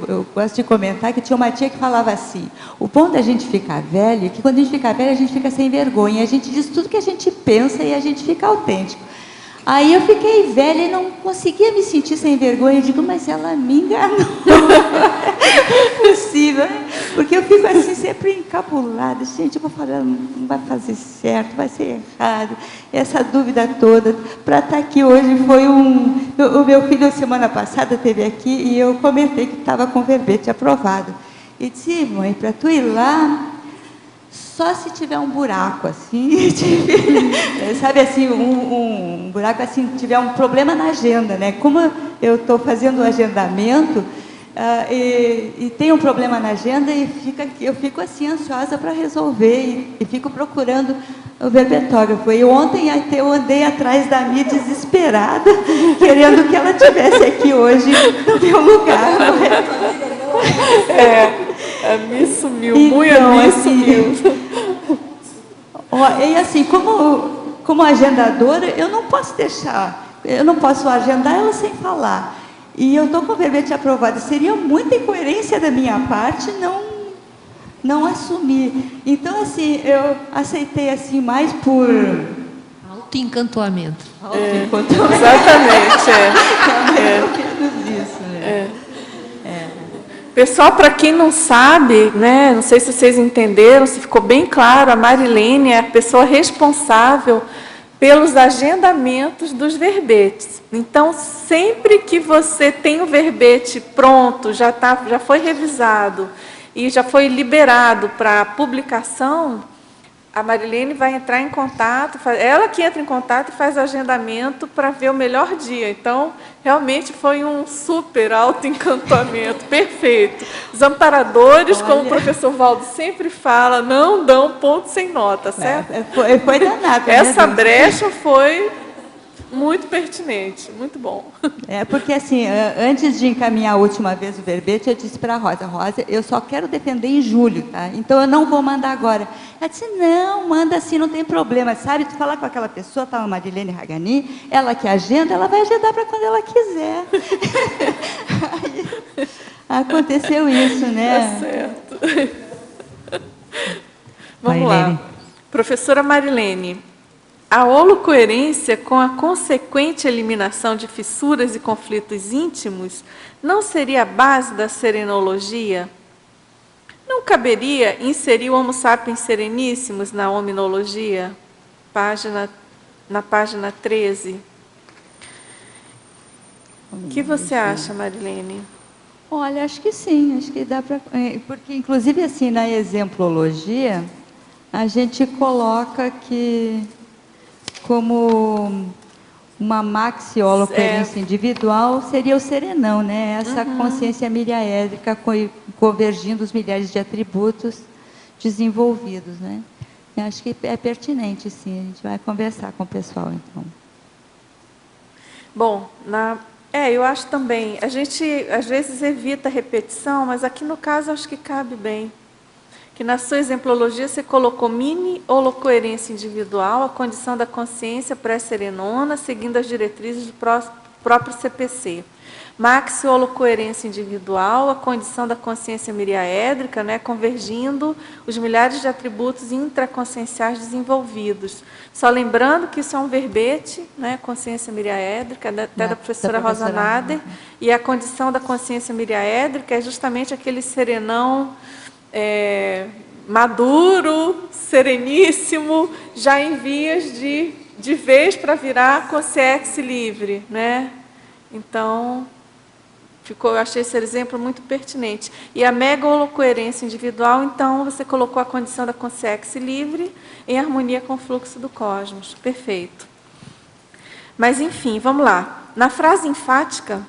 S1: eu gosto de comentar que tinha uma tia que falava assim, o bom da gente ficar velho é que quando a gente fica velho, a gente fica sem vergonha, a gente diz tudo que a gente pensa e a gente fica autêntico. Aí eu fiquei velha e não conseguia me sentir sem vergonha. Eu digo, mas ela me enganou. Não é possível, né? Porque eu fico assim sempre encabulada. Gente, eu vou falar, não vai fazer certo, vai ser errado. Essa dúvida toda. Para estar aqui hoje foi o meu filho, semana passada, esteve aqui e eu comentei que estava com verbete aprovado. E disse, mãe, para tu ir lá, só se tiver um buraco, assim, sabe assim, um buraco assim, tiver um problema na agenda, né? Como eu estou fazendo o agendamento e tem um problema na agenda e eu fico assim ansiosa para resolver e fico procurando o verbetógrafo. E ontem eu andei atrás da Mi desesperada, querendo que ela estivesse aqui hoje no meu lugar.
S2: A Mi sumiu, então, Mi sumiu.
S1: E assim, como agendadora, eu não posso deixar, eu não posso agendar ela sem falar. E eu estou com o verbete aprovado. Seria muita incoerência da minha parte não assumir. Então, assim, eu aceitei assim mais por...
S14: Autoencantamento.
S2: Autoencantamento. Exatamente, Pessoal, para quem não sabe, né, não sei se vocês entenderam, se ficou bem claro, a Marilene é a pessoa responsável pelos agendamentos dos verbetes. Então, sempre que você tem o verbete pronto, já foi revisado e já foi liberado para publicação, a Marilene vai entrar em contato, ela que entra em contato e faz o agendamento para ver o melhor dia. Então, realmente foi um super autoencantamento, perfeito. Os amparadores, como o professor Valdo sempre fala, não dão ponto sem nota, certo?
S1: Foi danado.
S2: Essa brecha foi muito pertinente, muito bom.
S1: Porque assim, antes de encaminhar a última vez o verbete, eu disse para a Rosa, eu só quero defender em julho, tá? Então eu não vou mandar agora. Ela disse, não, manda assim, não tem problema. Sabe, tu falar com aquela pessoa, tá, a Marilene Ragani, ela que agenda, ela vai agendar para quando ela quiser. Aí, aconteceu isso, né?
S2: Tá certo. Vamos lá. Professora Marilene, a holocoerência, com a consequente eliminação de fissuras e conflitos íntimos, não seria a base da serenologia? Não caberia inserir o Homo sapiens sereníssimos na hominologia? Na página 13. O que você acha, Marilene?
S1: Olha, acho que sim, acho que dá para... Porque, inclusive, assim, na exemplologia, a gente coloca que... como uma maxi-holocoerência individual, seria o serenão, né? Essa consciência miriaédrica convergindo os milhares de atributos desenvolvidos, né? Eu acho que é pertinente, sim. A gente vai conversar com o pessoal, então.
S2: Bom, eu acho também. A gente, às vezes, evita a repetição, mas aqui, no caso, acho que cabe bem. Que na sua exemplologia você colocou mini-holocoerência individual, a condição da consciência pré-serenona, seguindo as diretrizes do próprio CPC. Maxi-holocoerência individual, a condição da consciência miriaédrica, né, convergindo os milhares de atributos intraconscienciais desenvolvidos. Só lembrando que isso é um verbete, né, consciência miriaédrica, até da professora Rosa Nader, e a condição da consciência miriaédrica é justamente aquele serenão maduro, sereníssimo, já em vias de vez para virar consciência livre, né? Então, eu achei esse exemplo muito pertinente. E a mega-holocoerência individual, então, você colocou a condição da consciência livre em harmonia com o fluxo do cosmos. Perfeito. Mas, enfim, vamos lá. Na frase enfática,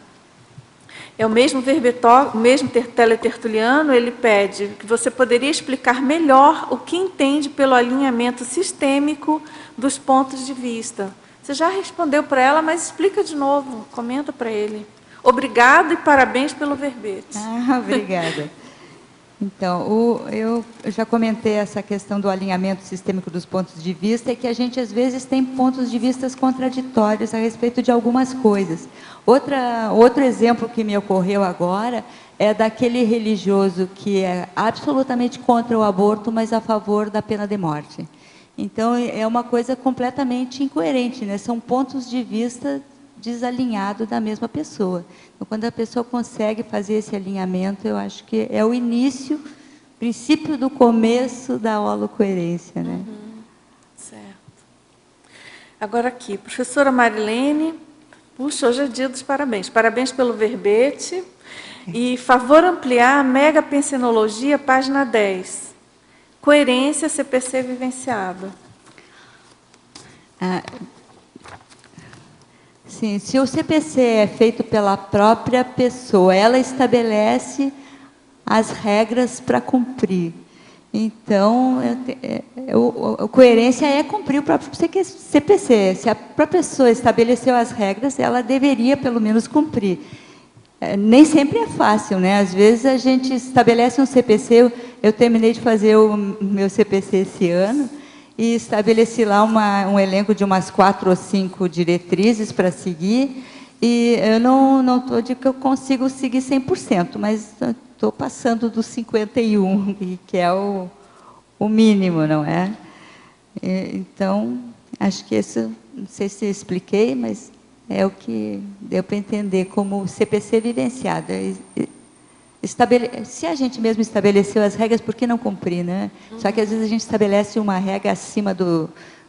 S2: é o mesmo teletertuliano, ele pede que você poderia explicar melhor o que entende pelo alinhamento sistêmico dos pontos de vista. Você já respondeu para ela, mas explica de novo, comenta para ele. Obrigado e parabéns pelo verbete.
S1: Obrigada. Então, eu já comentei essa questão do alinhamento sistêmico dos pontos de vista, e que a gente, às vezes, tem pontos de vista contraditórios a respeito de algumas coisas. Outro exemplo que me ocorreu agora é daquele religioso que é absolutamente contra o aborto, mas a favor da pena de morte. Então, é uma coisa completamente incoerente, né? São pontos de vista desalinhados da mesma pessoa. Então, quando a pessoa consegue fazer esse alinhamento, eu acho que é o início, princípio do começo da holocoerência, né?
S2: Certo. Agora aqui, professora Marilene, puxa, hoje é dia dos parabéns. Parabéns pelo verbete. E favor ampliar a megapensenologia, página 10. Coerência CPC vivenciado.
S1: Sim, se o CPC é feito pela própria pessoa, ela estabelece as regras para cumprir. Então, a coerência é cumprir o próprio CPC. Se a própria pessoa estabeleceu as regras, ela deveria, pelo menos, cumprir. nem sempre é fácil, né? Às vezes a gente estabelece um CPC, eu terminei de fazer o meu CPC esse ano, e estabeleci lá um elenco de umas 4 ou 5 diretrizes para seguir, e eu não estou dizendo que eu consigo seguir 100%, mas estou passando dos 51, que é o mínimo, não é? Então, acho que isso, não sei se eu expliquei, mas é o que deu para entender como CPC vivenciado. Se a gente mesmo estabeleceu as regras, por que não cumprir, né? Só que às vezes a gente estabelece uma regra acima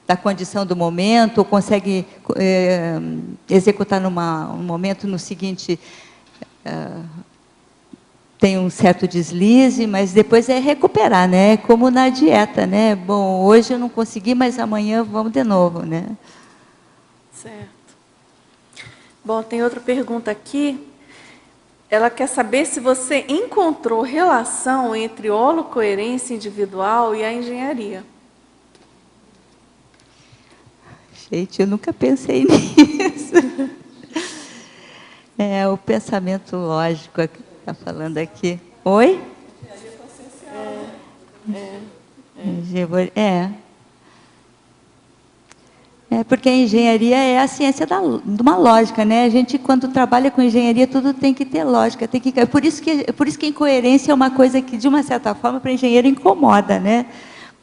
S1: da condição do momento, ou consegue executar num momento, no seguinte tem um certo deslize, mas depois é recuperar, né? Como na dieta, né? Bom, hoje eu não consegui, mas amanhã vamos de novo, né?
S2: Certo. Bom, tem outra pergunta aqui. Ela quer saber se você encontrou relação entre holocoerência individual e a engenharia.
S1: Gente, eu nunca pensei nisso. É o pensamento lógico que está falando aqui. Oi? Porque a engenharia é a ciência de uma lógica, né? A gente, quando trabalha com engenharia, tudo tem que ter lógica. Por isso que a incoerência é uma coisa que, de uma certa forma, para o engenheiro incomoda, né?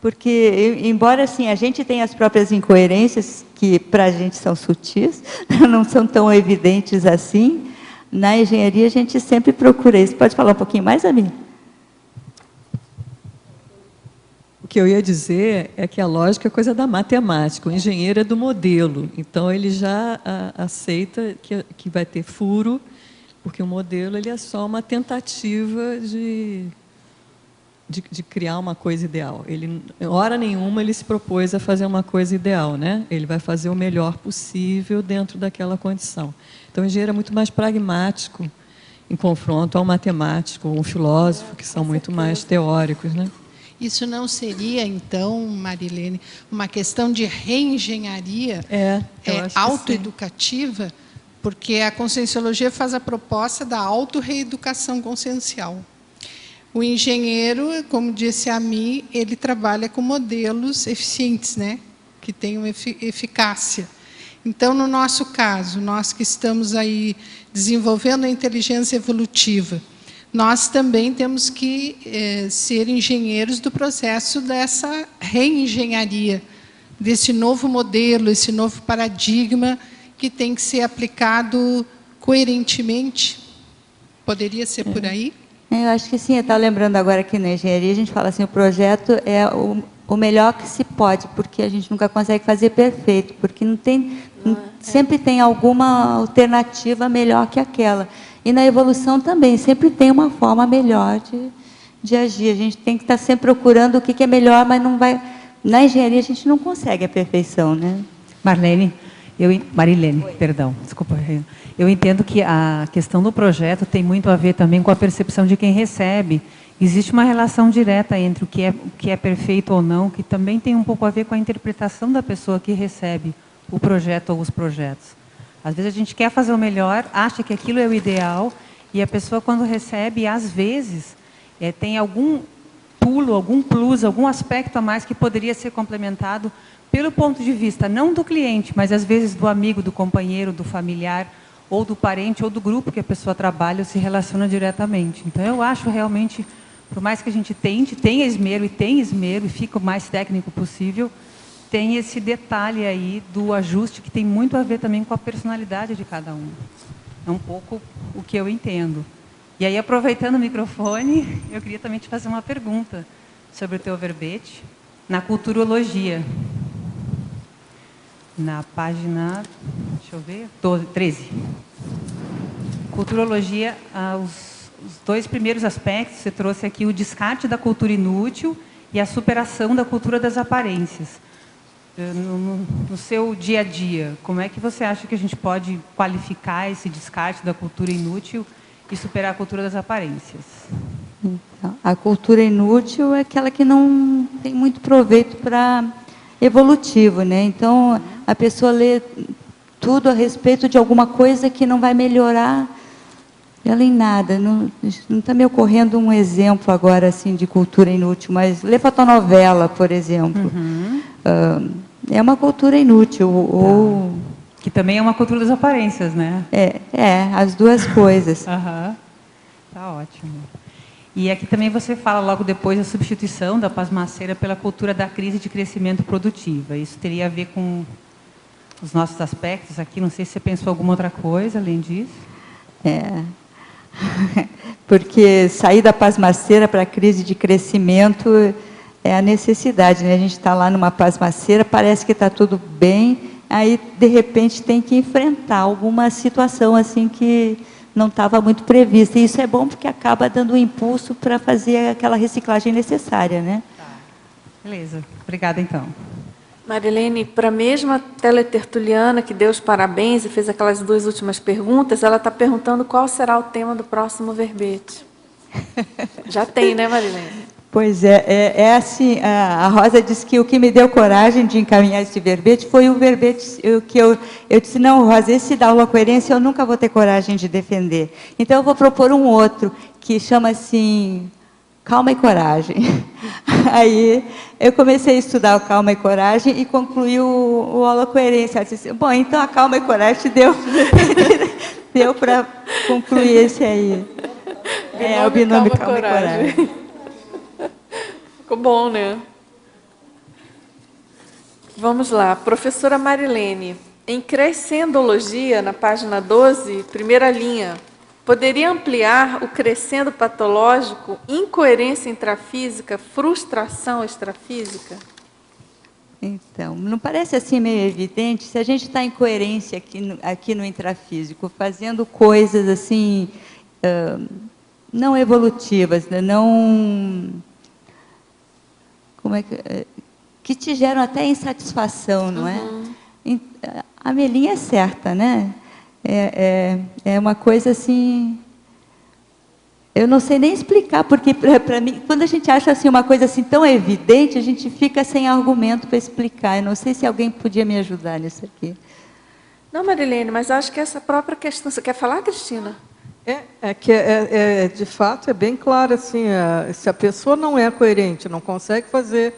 S1: Porque, embora assim, a gente tenha as próprias incoerências, que para a gente são sutis, não são tão evidentes assim, na engenharia a gente sempre procura isso. Pode falar um pouquinho mais, Ami?
S11: O que eu ia dizer é que a lógica é coisa da matemática, o engenheiro é do modelo, então ele já aceita que vai ter furo, porque o modelo ele é só uma tentativa de criar uma coisa ideal. Ele, hora nenhuma, ele se propôs a fazer uma coisa ideal, né? Ele vai fazer o melhor possível dentro daquela condição. Então, o engenheiro é muito mais pragmático em confronto ao matemático, um filósofo, que são muito mais teóricos, né?
S16: Isso não seria, então, Marilene, uma questão de reengenharia autoeducativa? Porque a conscienciologia faz a proposta da autorreeducação consciencial. O engenheiro, como disse a mim, ele trabalha com modelos eficientes, né? Que tenham eficácia. Então, no nosso caso, nós que estamos aí desenvolvendo a inteligência evolutiva, nós também temos que ser engenheiros do processo dessa reengenharia, desse novo modelo, esse novo paradigma que tem que ser aplicado coerentemente. Poderia ser por aí?
S1: Eu acho que sim. Eu estava lembrando agora que na engenharia a gente fala assim, o projeto é o melhor que se pode, porque a gente nunca consegue fazer perfeito, porque sempre tem alguma alternativa melhor que aquela. E na evolução também, sempre tem uma forma melhor de agir. A gente tem que estar sempre procurando o que é melhor, mas não vai... Na engenharia a gente não consegue a perfeição, né?
S17: Marilene, perdão, desculpa. Eu entendo que a questão do projeto tem muito a ver também com a percepção de quem recebe. Existe uma relação direta entre o que é perfeito ou não, que também tem um pouco a ver com a interpretação da pessoa que recebe o projeto ou os projetos. Às vezes a gente quer fazer o melhor, acha que aquilo é o ideal, e a pessoa, quando recebe, às vezes, tem algum pulo, algum plus, algum aspecto a mais que poderia ser complementado pelo ponto de vista, não do cliente, mas às vezes do amigo, do companheiro, do familiar, ou do parente, ou do grupo que a pessoa trabalha ou se relaciona diretamente. Então, eu acho realmente, por mais que a gente tenha esmero, e fica o mais técnico possível, tem esse detalhe aí do ajuste que tem muito a ver também com a personalidade de cada um. É um pouco o que eu entendo. E aí, aproveitando o microfone, eu queria também te fazer uma pergunta sobre o teu verbete na culturologia. Na página, deixa eu ver, 13. Culturologia, os dois primeiros aspectos, você trouxe aqui o descarte da cultura inútil e a superação da cultura das aparências. No seu dia a dia, como é que você acha que a gente pode qualificar esse descarte da cultura inútil e superar a cultura das aparências?
S1: Então, a cultura inútil é aquela que não tem muito proveito para evolutivo, né? Então, a pessoa lê tudo a respeito de alguma coisa que não vai melhorar Ela em nada, não está me ocorrendo um exemplo agora assim de cultura inútil, mas ler fotonovela, por exemplo, é uma cultura inútil. Ou
S17: que também é uma cultura das aparências, né?
S1: As duas coisas.
S17: Tá ótimo. E aqui também você fala logo depois da substituição da pasmaceira pela cultura da crise de crescimento produtiva. Isso teria a ver com os nossos aspectos aqui? Não sei se você pensou alguma outra coisa além disso.
S1: Porque sair da pasmaceira para a crise de crescimento é a necessidade, né? A gente está lá numa pasmaceira, parece que está tudo bem, aí de repente tem que enfrentar alguma situação assim que não estava muito prevista. E isso é bom porque acaba dando um impulso para fazer aquela reciclagem necessária, né?
S17: Beleza, obrigada então.
S2: Marilene, para a mesma teletertuliana que deu os parabéns e fez aquelas 2 últimas perguntas, ela está perguntando qual será o tema do próximo verbete. Já tem, né, Marilene?
S1: Pois é assim, a Rosa disse que o que me deu coragem de encaminhar esse verbete foi o verbete que eu disse, não, Rosa, esse da aula coerência eu nunca vou ter coragem de defender. Então eu vou propor um outro, que chama assim, Calma e Coragem. Aí eu comecei a estudar o Calma e Coragem e concluí o aula coerência. Eu disse, bom, então a Calma e Coragem deu para concluir esse aí. O binômio Calma e Coragem.
S2: Ficou bom, né? Vamos lá. Professora Marilene, em Crescendologia, na página 12, primeira linha, poderia ampliar o crescendo patológico, incoerência intrafísica, frustração extrafísica?
S1: Então, não parece assim meio evidente? Se a gente está em coerência aqui no intrafísico, fazendo coisas assim, não evolutivas, né? Não... que te geram até insatisfação, não é? A Melinha é certa, né? É uma coisa assim... Eu não sei nem explicar, porque para mim, quando a gente acha assim, uma coisa assim tão evidente, a gente fica sem argumento para explicar. Eu não sei se alguém podia me ajudar nisso aqui.
S2: Não, Marilene, mas acho que essa própria questão... Você quer falar, Cristina?
S10: De fato, é bem claro, assim, se a pessoa não é coerente, não consegue fazer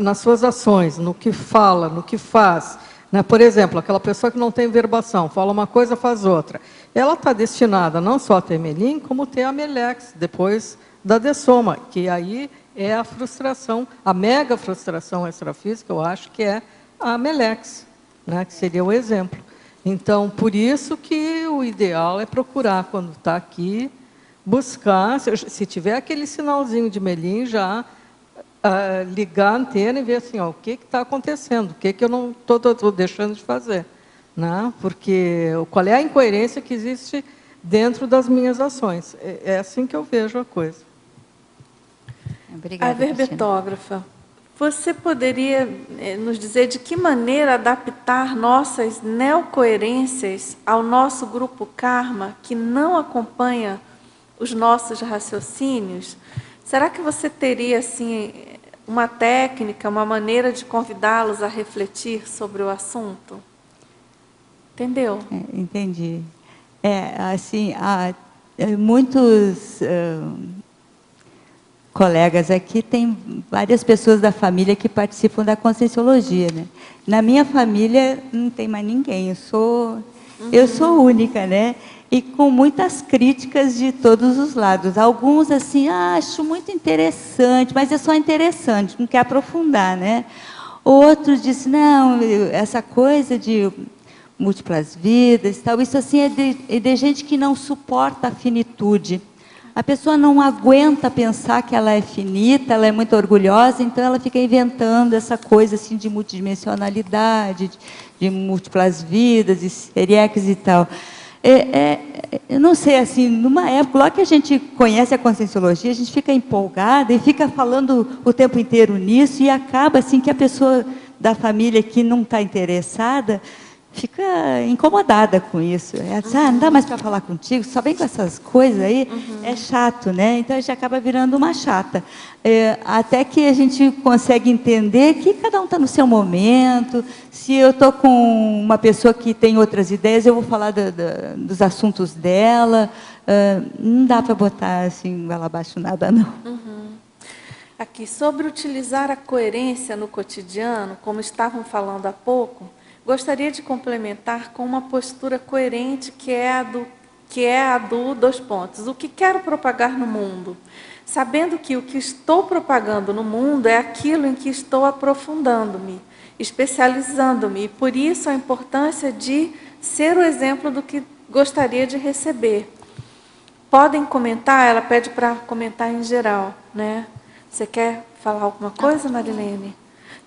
S10: nas suas ações, no que fala, no que faz, né? Por exemplo, aquela pessoa que não tem verbação, fala uma coisa, faz outra, ela está destinada não só a ter Melim, como ter a Melex, depois da dessoma, que aí é a frustração, a mega frustração extrafísica, eu acho que é a Melex, né? Que seria o exemplo. Então, por isso que o ideal é procurar, quando está aqui, buscar, se tiver aquele sinalzinho de Melim, já ligar a antena e ver assim, o que está acontecendo, o que eu não estou deixando de fazer. Né? Porque qual é a incoerência que existe dentro das minhas ações. É assim que eu vejo a coisa.
S2: Obrigada, a verbetógrafa. Você poderia nos dizer de que maneira adaptar nossas neocoerências ao nosso grupo karma, que não acompanha os nossos raciocínios? Será que você teria assim, uma técnica, uma maneira de convidá-los a refletir sobre o assunto? Entendeu?
S1: Entendi. Assim, há muitos... colegas aqui, tem várias pessoas da família que participam da Conscienciologia, né? Na minha família não tem mais ninguém, eu sou única, né? E com muitas críticas de todos os lados. Alguns assim, acho muito interessante, mas é só interessante, não quer aprofundar, né? Outros dizem, não, essa coisa de múltiplas vidas, tal, isso assim é de gente que não suporta a finitude. A pessoa não aguenta pensar que ela é finita, ela é muito orgulhosa, então ela fica inventando essa coisa assim de multidimensionalidade, de múltiplas vidas, de seriex e tal. Eu não sei, assim, numa época, logo que a gente conhece a Conscienciologia, a gente fica empolgada e fica falando o tempo inteiro nisso e acaba assim que a pessoa da família que não está interessada fica incomodada com isso. Não dá mais para falar contigo, só vem com essas coisas aí, é chato, né? Então a gente acaba virando uma chata. Até que a gente consegue entender que cada um está no seu momento. Se eu estou com uma pessoa que tem outras ideias, eu vou falar dos assuntos dela. não dá para botar assim, goela abaixo nada, não.
S2: Aqui, sobre utilizar a coerência no cotidiano, como estavam falando há pouco, gostaria de complementar com uma postura coerente que é a do dois pontos. O que quero propagar no mundo? Sabendo que o que estou propagando no mundo é aquilo em que estou aprofundando-me, especializando-me, e por isso a importância de ser o exemplo do que gostaria de receber. Podem comentar, ela pede para comentar em geral, né? Você quer falar alguma coisa, Marilene?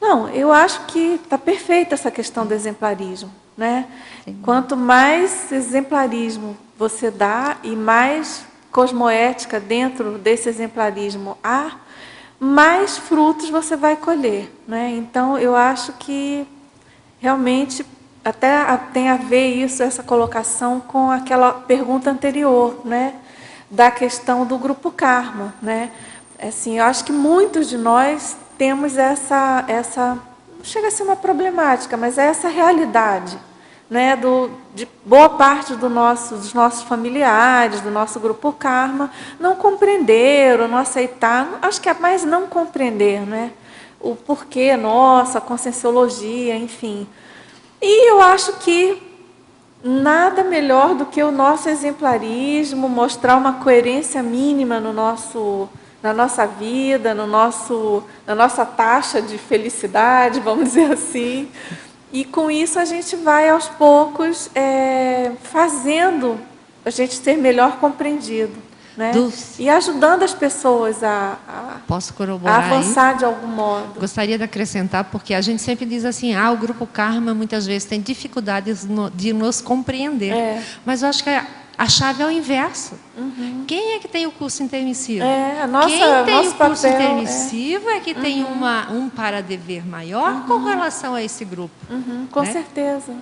S2: Não, eu acho que está perfeita essa questão do exemplarismo, né? Quanto mais exemplarismo você dá e mais cosmoética dentro desse exemplarismo há, mais frutos você vai colher, né? Então, eu acho que realmente até tem a ver isso, essa colocação, com aquela pergunta anterior, né? Da questão do grupo karma, né? Assim, eu acho que muitos de nós temos essa não chega a ser uma problemática, mas é essa realidade, né, de boa parte dos nossos familiares, do nosso grupo karma, não compreenderam, não aceitaram, acho que é mais não compreender, né, o porquê nosso, a conscienciologia, enfim. E eu acho que nada melhor do que o nosso exemplarismo, mostrar uma coerência mínima na nossa vida, na nossa taxa de felicidade, vamos dizer assim. E com isso a gente vai aos poucos fazendo a gente ser melhor compreendido, né? E ajudando as pessoas
S14: Posso corroborar
S2: a avançar de algum modo.
S14: Gostaria de acrescentar, porque a gente sempre diz assim, o grupo karma muitas vezes tem dificuldades de nos compreender. Mas eu acho que a chave é o inverso. Quem é que tem o curso intermissivo? Quem tem o curso intermissivo é que tem um para-dever maior com relação a esse grupo.
S2: Com certeza,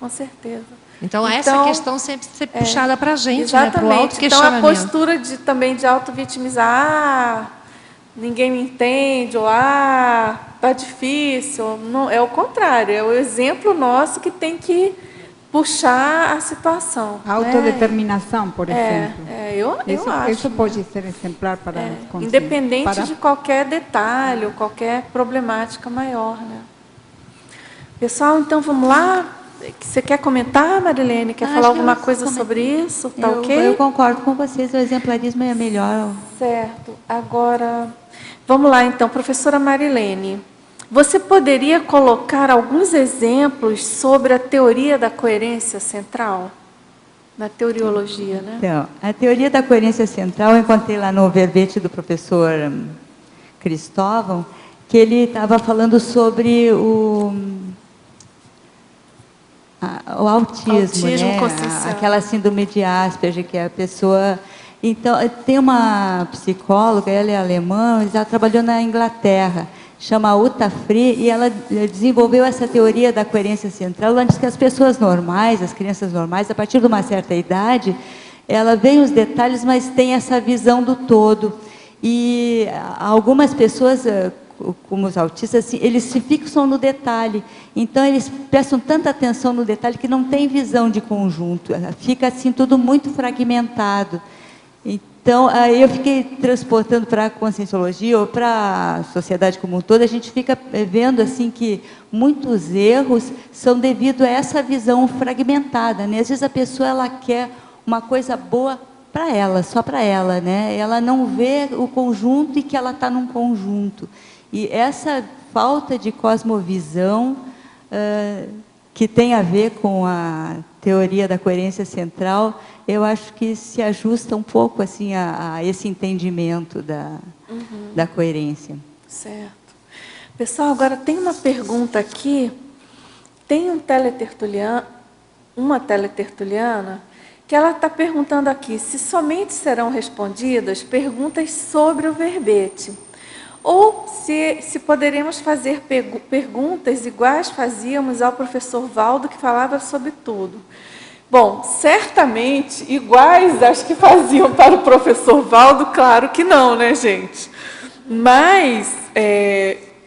S2: com certeza.
S14: Então, essa questão sempre ser puxada para a gente, né, para o
S2: então,
S14: autoquestionamento.
S2: a postura também de auto-vitimizar, ninguém me entende, ou tá difícil, não, é o contrário, é o exemplo nosso que tem que puxar a situação.
S3: A autodeterminação, por exemplo.
S2: Eu acho.
S3: Isso pode ser exemplar para
S2: independente de qualquer detalhe ou qualquer problemática maior, né? Pessoal, então vamos lá. Você quer comentar, Marilene? Quer falar alguma coisa sobre isso? Tá ok?
S1: Eu concordo com vocês, o exemplarismo é melhor.
S2: Certo. Agora, vamos lá então, professora Marilene. Você poderia colocar alguns exemplos sobre a teoria da coerência central? Na teoriologia, né?
S1: Então, a teoria da coerência central, eu encontrei lá no verbete do professor Cristóvão, que ele estava falando sobre o autismo, né? Aquela síndrome de Asperger, que é a pessoa... Então, tem uma psicóloga, ela é alemã, ela trabalhou na Inglaterra, chama Uta Free, e ela desenvolveu essa teoria da coerência central. Ela diz que as pessoas normais, as crianças normais, a partir de uma certa idade, ela vê os detalhes, mas tem essa visão do todo. E algumas pessoas, como os autistas, assim, eles se fixam no detalhe. Então, eles prestam tanta atenção no detalhe que não tem visão de conjunto. Fica assim tudo muito fragmentado. Então, aí eu fiquei transportando para a conscienciologia ou para a sociedade como um todo, a gente fica vendo assim que muitos erros são devido a essa visão fragmentada, né? Às vezes a pessoa ela quer uma coisa boa para ela, só para ela, né? Ela não vê o conjunto e que ela está num conjunto. E essa falta de cosmovisão que tem a ver com a teoria da coerência central, eu acho que se ajusta um pouco assim a esse entendimento da coerência.
S2: Certo. Pessoal, agora tem uma pergunta aqui. Tem uma teletertuliana que ela está perguntando aqui se somente serão respondidas perguntas sobre o verbete, ou se poderemos fazer perguntas iguais fazíamos ao professor Valdo, que falava sobre tudo. Bom, certamente, iguais às que faziam para o professor Valdo, claro que não, né, gente? Mas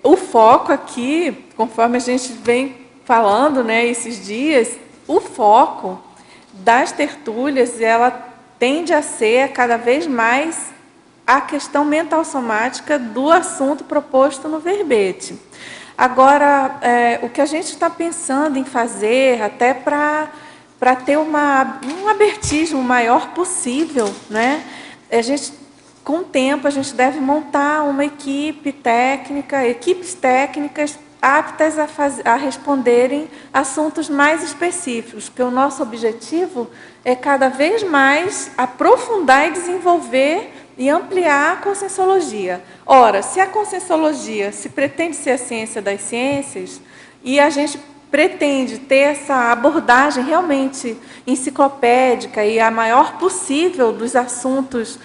S2: o foco aqui, conforme a gente vem falando, né, esses dias, o foco das tertúlias, ela tende a ser cada vez mais a questão mental somática do assunto proposto no verbete. Agora, o que a gente está pensando em fazer, até para ter um abertismo maior possível, né? Com o tempo, a gente deve montar uma equipes técnicas aptas a responderem assuntos mais específicos, porque o nosso objetivo é cada vez mais aprofundar e desenvolver e ampliar a conscienciologia. Ora, se a conscienciologia se pretende ser a ciência das ciências, e a gente pretende ter essa abordagem realmente enciclopédica e a maior possível dos assuntos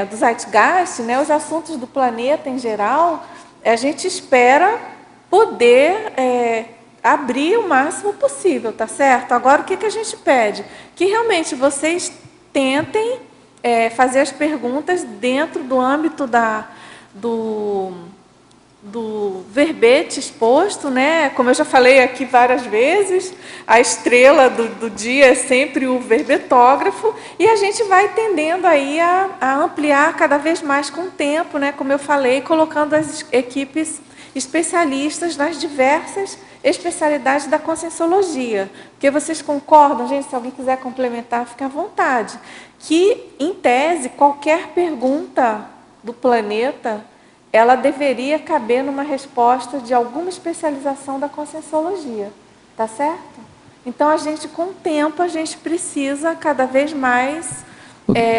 S2: do Zeitgeist, né, os assuntos do planeta em geral, a gente espera poder abrir o máximo possível, tá certo? Agora, o que a gente pede? Que realmente vocês tentem fazer as perguntas dentro do âmbito do verbete exposto, né? Como eu já falei aqui várias vezes, a estrela do dia é sempre o verbetógrafo, e a gente vai tendendo aí a ampliar cada vez mais com o tempo, né? Como eu falei, colocando as equipes especialistas nas diversas especialidades da conscienciologia. Porque vocês concordam, gente, se alguém quiser complementar, fique à vontade, que, em tese, qualquer pergunta do planeta, ela deveria caber numa resposta de alguma especialização da conscienciologia, tá certo? Então, com o tempo, a gente precisa cada vez mais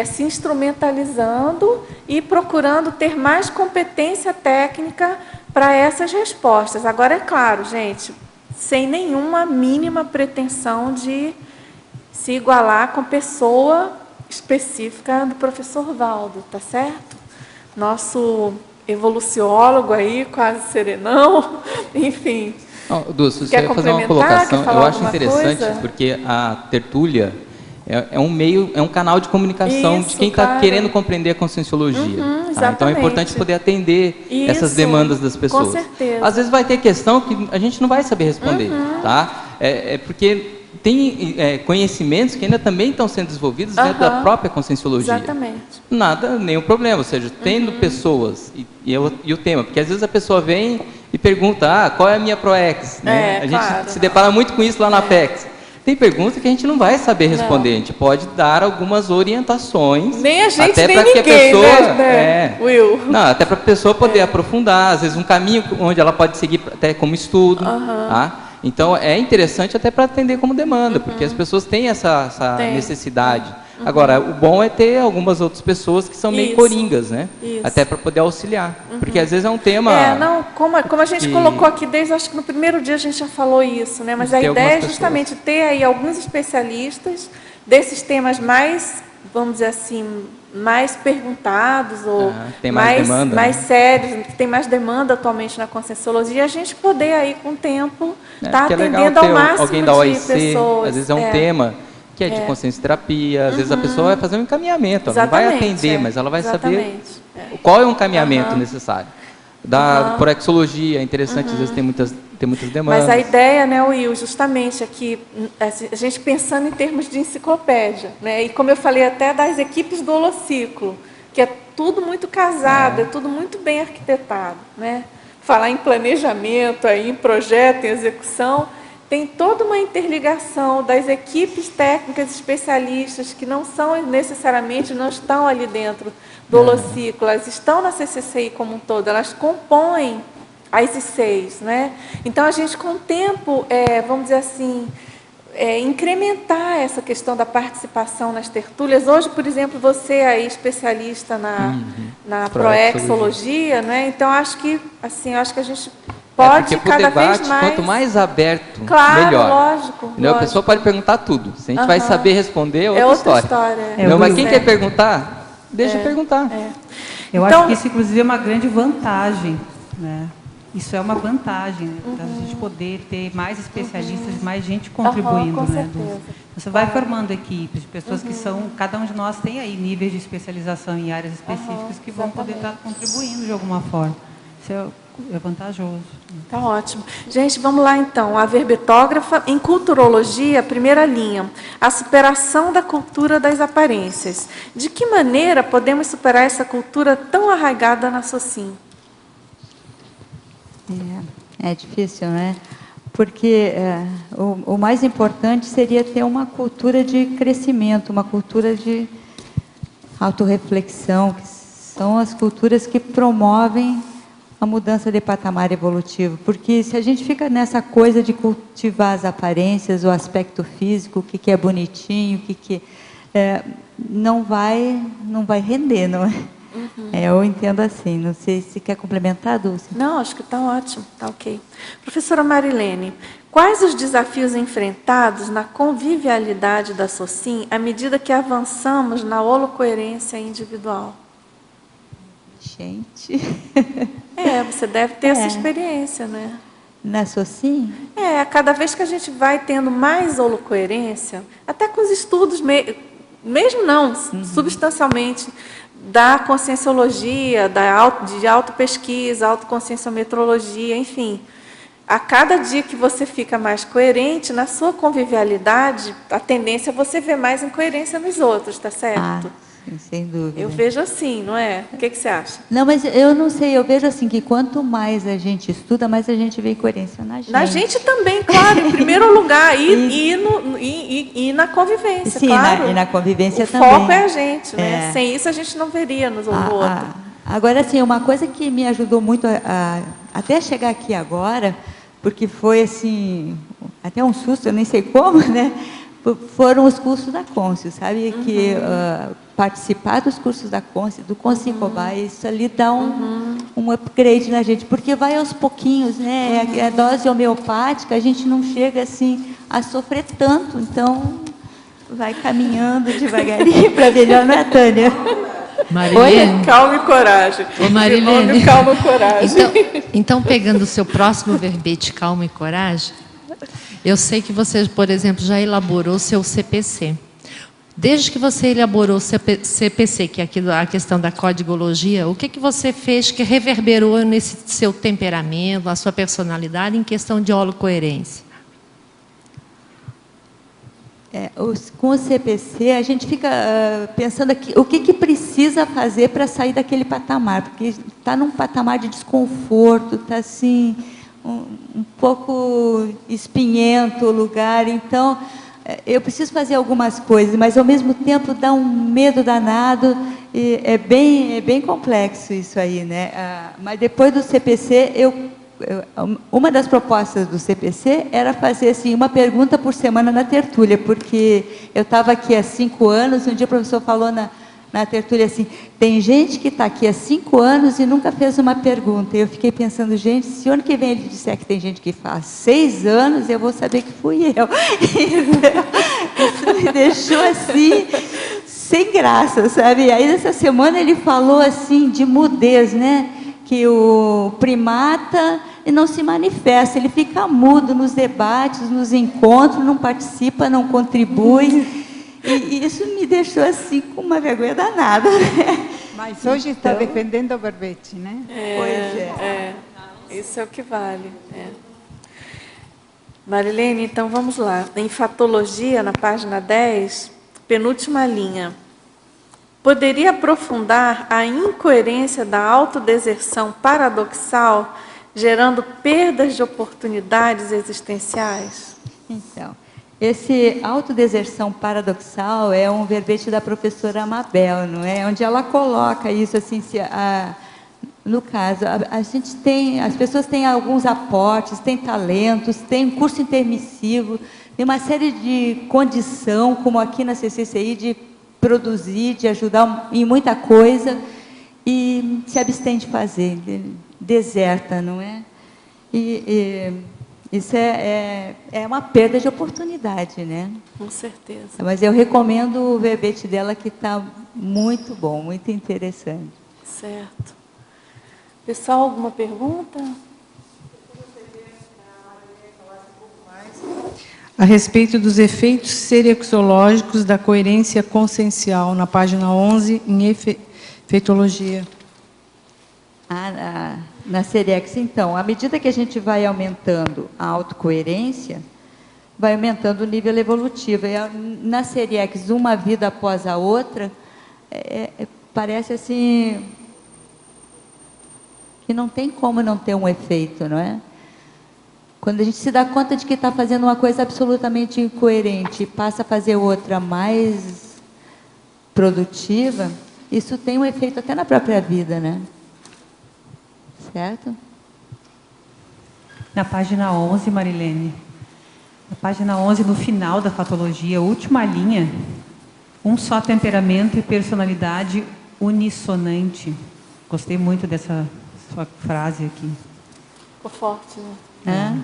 S2: se instrumentalizando e procurando ter mais competência técnica para essas respostas. Agora, é claro, gente, sem nenhuma mínima pretensão de se igualar com a pessoa específica do professor Valdo, tá certo? Nosso evoluciólogo aí, quase serenão, enfim.
S5: Dulce, você quer fazer uma colocação? Eu acho interessante, coisa? Porque a tertúlia é um canal de comunicação de quem está querendo compreender a conscienciologia. Tá? Então é importante poder atender essas demandas das pessoas.
S2: Com certeza.
S5: Às vezes vai ter questão que a gente não vai saber responder, tá? Porque tem conhecimentos que ainda também estão sendo desenvolvidos dentro da própria conscienciologia.
S2: Exatamente.
S5: Nenhum problema, ou seja, tendo pessoas e o tema, porque às vezes a pessoa vem e pergunta, qual é a minha PROEX? Né? A gente se depara muito com isso lá na PEX. Tem perguntas que a gente não vai saber responder, a gente pode dar algumas orientações.
S2: Nem a gente,
S5: até
S2: nem
S5: ninguém,
S2: que a pessoa,
S5: né? Will? Não, até para a pessoa poder aprofundar, às vezes um caminho onde ela pode seguir até como estudo. Tá? Então, é interessante até para atender como demanda, porque as pessoas têm essa necessidade. Agora, o bom é ter algumas outras pessoas que são meio coringas, né? Até para poder auxiliar. Porque às vezes é um tema...
S2: Como a gente colocou aqui, desde acho que no primeiro dia a gente já falou isso, né? Mas a ideia é justamente ter aí alguns especialistas desses temas mais, vamos dizer assim, mais perguntados ou mais sérios, que tem mais demanda atualmente na conscienciologia, e a gente poder aí com o tempo estar atendendo ao máximo
S5: alguém da OIC,
S2: de pessoas.
S5: Às vezes é um tema que é de consciencioterapia, às vezes a pessoa vai fazer um encaminhamento, ela não vai atender, mas ela vai saber qual é o encaminhamento necessário. Da proexologia, é interessante, às vezes tem muitas demandas.
S2: Mas a ideia, né, Will, justamente aqui, a gente pensando em termos de enciclopédia, né, e como eu falei até das equipes do Holociclo, que é tudo muito casado, é tudo muito bem arquitetado, né? Falar em planejamento, aí, em projeto, em execução, tem toda uma interligação das equipes técnicas especialistas que não estão ali dentro do Holociclo, elas estão na CCCI como um todo, elas compõem as ICs, né? Então, a gente, com o tempo, vamos dizer assim, incrementar essa questão da participação nas tertúlias. Hoje, por exemplo, você é especialista na proexologia, né? Então, acho que a gente pode cada
S5: debate,
S2: vez mais...
S5: quanto mais aberto,
S2: claro,
S5: melhor.
S2: Lógico.
S5: A pessoa pode perguntar tudo. Se a gente vai saber responder, é outra história. Mas quem quer perguntar, deixa perguntar.
S17: Eu acho que isso, inclusive, é uma grande vantagem, né? Isso é uma vantagem, né? Da gente poder ter mais especialistas, mais gente contribuindo, né? Você vai formando equipes de pessoas que são, cada um de nós tem aí níveis de especialização em áreas específicas que vão poder estar contribuindo de alguma forma. Isso é vantajoso.
S2: Tá ótimo. Gente, vamos lá então. A verbetógrafa em culturologia, primeira linha. A superação da cultura das aparências. De que maneira podemos superar essa cultura tão arraigada na SOCIM?
S1: É difícil, né? Porque o mais importante seria ter uma cultura de crescimento, uma cultura de autorreflexão, que são as culturas que promovem a mudança de patamar evolutivo. Porque se a gente fica nessa coisa de cultivar as aparências, o aspecto físico, o que é bonitinho, não vai render, não é?
S2: Uhum.
S1: Eu entendo assim. Não sei se quer complementar, Dulce.
S2: Não, acho que está ótimo, está ok. Professora Marilene, quais os desafios enfrentados na convivialidade da SOCIM à medida que avançamos na holocoerência individual?
S1: Gente...
S2: Você deve ter essa experiência, né?
S1: Na SOCIM?
S2: Cada vez que a gente vai tendo mais holocoerência, até com os estudos, mesmo não, substancialmente, da conscienciologia, de autopesquisa, autoconscienciometrologia, enfim. A cada dia que você fica mais coerente, na sua convivialidade, a tendência é você ver mais incoerência nos outros, tá certo?
S1: Sim, sem dúvida.
S2: Eu vejo assim, não é? O que você acha?
S1: Não, mas eu não sei, eu vejo assim que quanto mais a gente estuda, mais a gente vê incoerência na gente.
S2: Na gente também, claro, em primeiro lugar, e na convivência,
S1: sim,
S2: claro.
S1: E na convivência
S2: o
S1: também.
S2: O foco é a gente, né? Sem isso a gente não veria no outro.
S1: Agora, assim, uma coisa que me ajudou muito até chegar aqui agora, porque foi assim, até um susto, eu nem sei como, né? Foram os cursos da Conscius, sabe? Que participar dos cursos da Conscius, do Consciencobar, isso ali dá um upgrade na gente, porque vai aos pouquinhos, né? A dose homeopática, a gente não chega assim a sofrer tanto, então vai caminhando devagarinho para melhor, não é, Tânia?
S9: Marilene.
S2: Calma e coragem.
S9: Ô, Marilene.
S2: Calma e coragem.
S9: Então, pegando o seu próximo verbete, calma e coragem, eu sei que você, por exemplo, já elaborou o seu CPC. Desde que você elaborou o CPC, que é a questão da codigologia, o que você fez que reverberou nesse seu temperamento, na sua personalidade, em questão de holocoerência?
S1: Com o CPC, a gente fica pensando aqui, o que precisa fazer para sair daquele patamar, porque está num patamar de desconforto, está assim, um pouco espinhento o lugar, então eu preciso fazer algumas coisas, mas ao mesmo tempo dá um medo danado, e é bem complexo isso aí, né? Mas depois do CPC, uma das propostas do CPC era fazer assim, uma pergunta por semana na tertúlia, porque eu estava aqui há 5 anos, um dia o professor falou na tertúlia assim, tem gente que está aqui há 5 anos e nunca fez uma pergunta. E eu fiquei pensando, gente, se o ano que vem ele disser que tem gente que faz 6 anos, eu vou saber que fui eu. Isso me deixou assim, sem graça, sabe? Aí essa semana ele falou assim de mudez, né? Que o primata não se manifesta, ele fica mudo nos debates, nos encontros, não participa, não contribui. E isso me deixou assim com uma vergonha danada.
S3: Mas hoje está defendendo o verbete, né?
S2: Pois é. Isso é o que vale. Marilene, então vamos lá. Em Fatologia, na página 10, penúltima linha. Poderia aprofundar a incoerência da autodeserção paradoxal, gerando perdas de oportunidades existenciais?
S1: Então, esse autodeserção paradoxal é um verbete da professora Amabel, não é? Onde ela coloca isso assim, no caso, a gente tem, as pessoas têm alguns aportes, têm talentos, têm curso intermissivo, tem uma série de condição, como aqui na CCCI, de produzir, de ajudar em muita coisa, e se abstém de fazer, deserta, não é? Isso é uma perda de oportunidade, né?
S2: Com certeza.
S1: Mas eu recomendo o verbete dela, que está muito bom, muito interessante.
S2: Certo. Pessoal, alguma pergunta?
S18: A respeito dos efeitos serexológicos da coerência consciencial, na página 11, em efeitologia.
S1: Na Serex, então, à medida que a gente vai aumentando a autocoerência, vai aumentando o nível evolutivo. E na Serex, uma vida após a outra, parece assim que não tem como não ter um efeito, não é? Quando a gente se dá conta de que está fazendo uma coisa absolutamente incoerente e passa a fazer outra mais produtiva, isso tem um efeito até na própria vida, né? Certo?
S17: Na página 11, Marilene. Na página 11, no final da fatologia, última linha, um só temperamento e personalidade unissonante. Gostei muito dessa sua frase aqui.
S2: Ficou forte, né?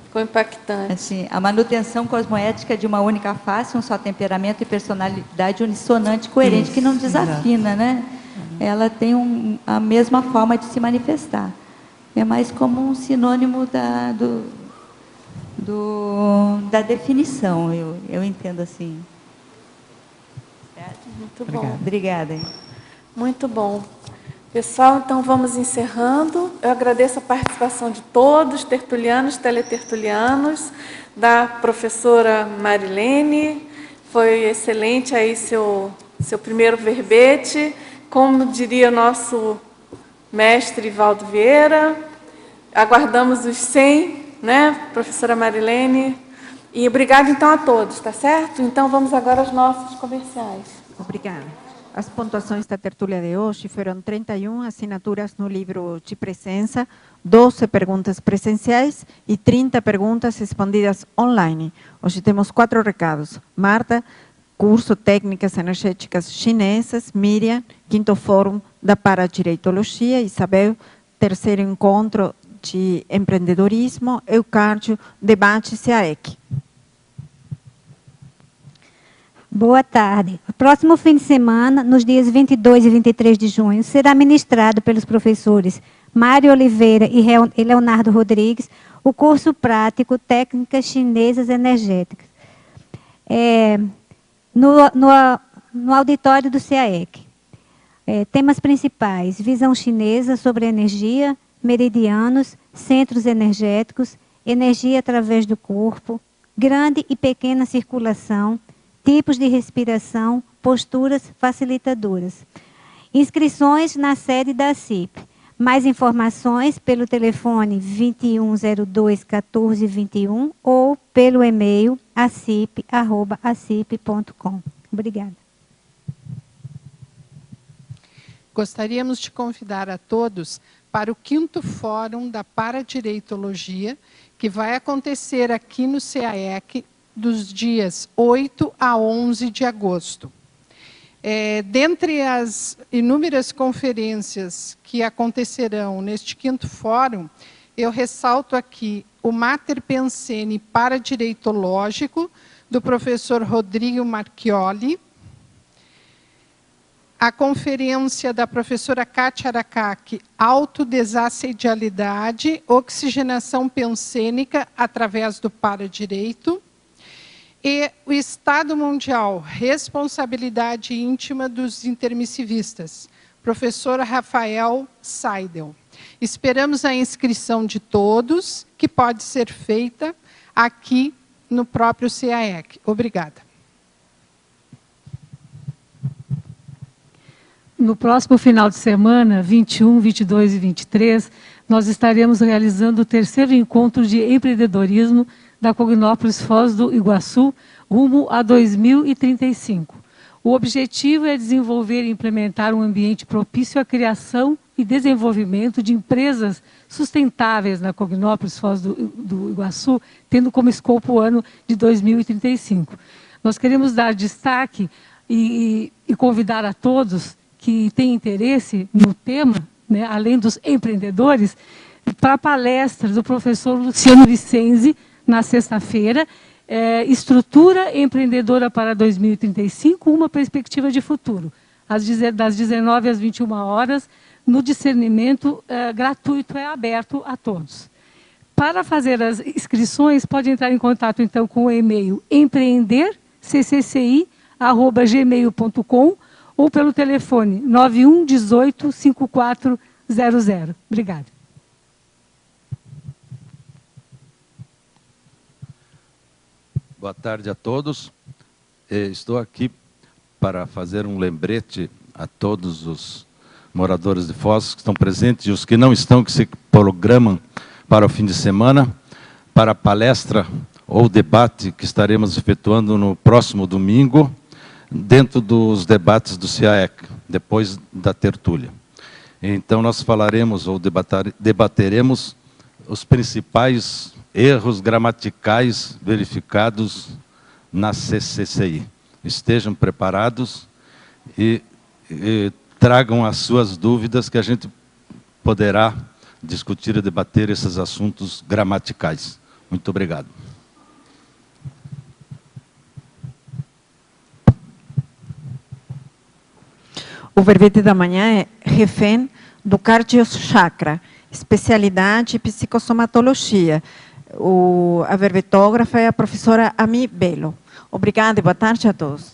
S2: Ficou impactante.
S1: Assim, a manutenção cosmoética de uma única face, um só temperamento e personalidade unissonante, coerente,
S17: Isso,
S1: que não desafina,
S17: exato.
S1: né? Ela tem a mesma forma de se manifestar. É mais como um sinônimo da definição, eu entendo assim. Certo?
S2: Muito bom.
S1: Obrigada.
S2: Muito bom. Pessoal, então vamos encerrando. Eu agradeço a participação de todos, tertulianos, teletertulianos, da professora Marilene. Foi excelente aí seu primeiro verbete. Como diria o nosso mestre Valdo Vieira, aguardamos os 100, né, professora Marilene? E obrigado, então, a todos, tá certo? Então, vamos agora aos nossos comerciais.
S19: Obrigada. As pontuações da tertúlia de hoje foram 31 assinaturas no livro de presença, 12 perguntas presenciais e 30 perguntas respondidas online. Hoje temos 4 recados. Marta, curso Técnicas Energéticas Chinesas, Miriam, 5º Fórum da Paradireitologia, Isabel, 3º Encontro de Empreendedorismo, Eucárdio, Debate CAEC.
S20: Boa tarde. O próximo fim de semana, nos dias 22 e 23 de junho, será ministrado pelos professores Mário Oliveira e Leonardo Rodrigues o curso prático Técnicas Chinesas Energéticas, no auditório do CAEC. Temas principais: visão chinesa sobre energia, meridianos, centros energéticos, energia através do corpo, grande e pequena circulação, tipos de respiração, posturas facilitadoras. Inscrições na sede da ACIP. Mais informações pelo telefone 2102-1421 ou pelo e-mail acip@acip.com. Obrigada.
S16: Gostaríamos de convidar a todos para o 5º Fórum da Paradireitologia, que vai acontecer aqui no CAEC dos dias 8 a 11 de agosto. Dentre as inúmeras conferências que acontecerão neste 5º Fórum, eu ressalto aqui o Mater Pensene Paradireitológico, do professor Rodrigo Marchioli, a conferência da professora Kátia Aracaki, Autodesassedialidade, Oxigenação Pensênica através do Paradireito, e o Estado Mundial, Responsabilidade Íntima dos Intermissivistas, professor Rafael Seidel. Esperamos a inscrição de todos, que pode ser feita aqui no próprio CAEC. Obrigada.
S21: No próximo final de semana, 21, 22 e 23, nós estaremos realizando o 3º encontro de empreendedorismo da Cognópolis Foz do Iguaçu, rumo a 2035. O objetivo é desenvolver e implementar um ambiente propício à criação e desenvolvimento de empresas sustentáveis na Cognópolis Foz do Iguaçu, tendo como escopo o ano de 2035. Nós queremos dar destaque e convidar a todos que têm interesse no tema, né, além dos empreendedores, para a palestra do professor Luciano Vicenzi, na sexta-feira, Estrutura Empreendedora para 2035, uma perspectiva de futuro, das 19 às 21 horas, no discernimento gratuito, aberto a todos. Para fazer as inscrições, pode entrar em contato, então, com o e-mail empreenderccci@gmail.com ou pelo telefone 91 18 5400. Obrigada.
S4: Boa tarde a todos. Estou aqui para fazer um lembrete a todos os moradores de Foz que estão presentes e os que não estão, que se programam para o fim de semana, para a palestra ou debate que estaremos efetuando no próximo domingo, dentro dos debates do CIAEC, depois da tertúlia. Então, nós falaremos ou debateremos os principais erros gramaticais verificados na CCCI. Estejam preparados e tragam as suas dúvidas, que a gente poderá discutir e debater esses assuntos gramaticais. Muito obrigado.
S19: O verbete da manhã é refém do cardiochakra, especialidade psicossomatologia. A verbetógrafa é a professora Ami Belo. Obrigada e boa tarde a todos.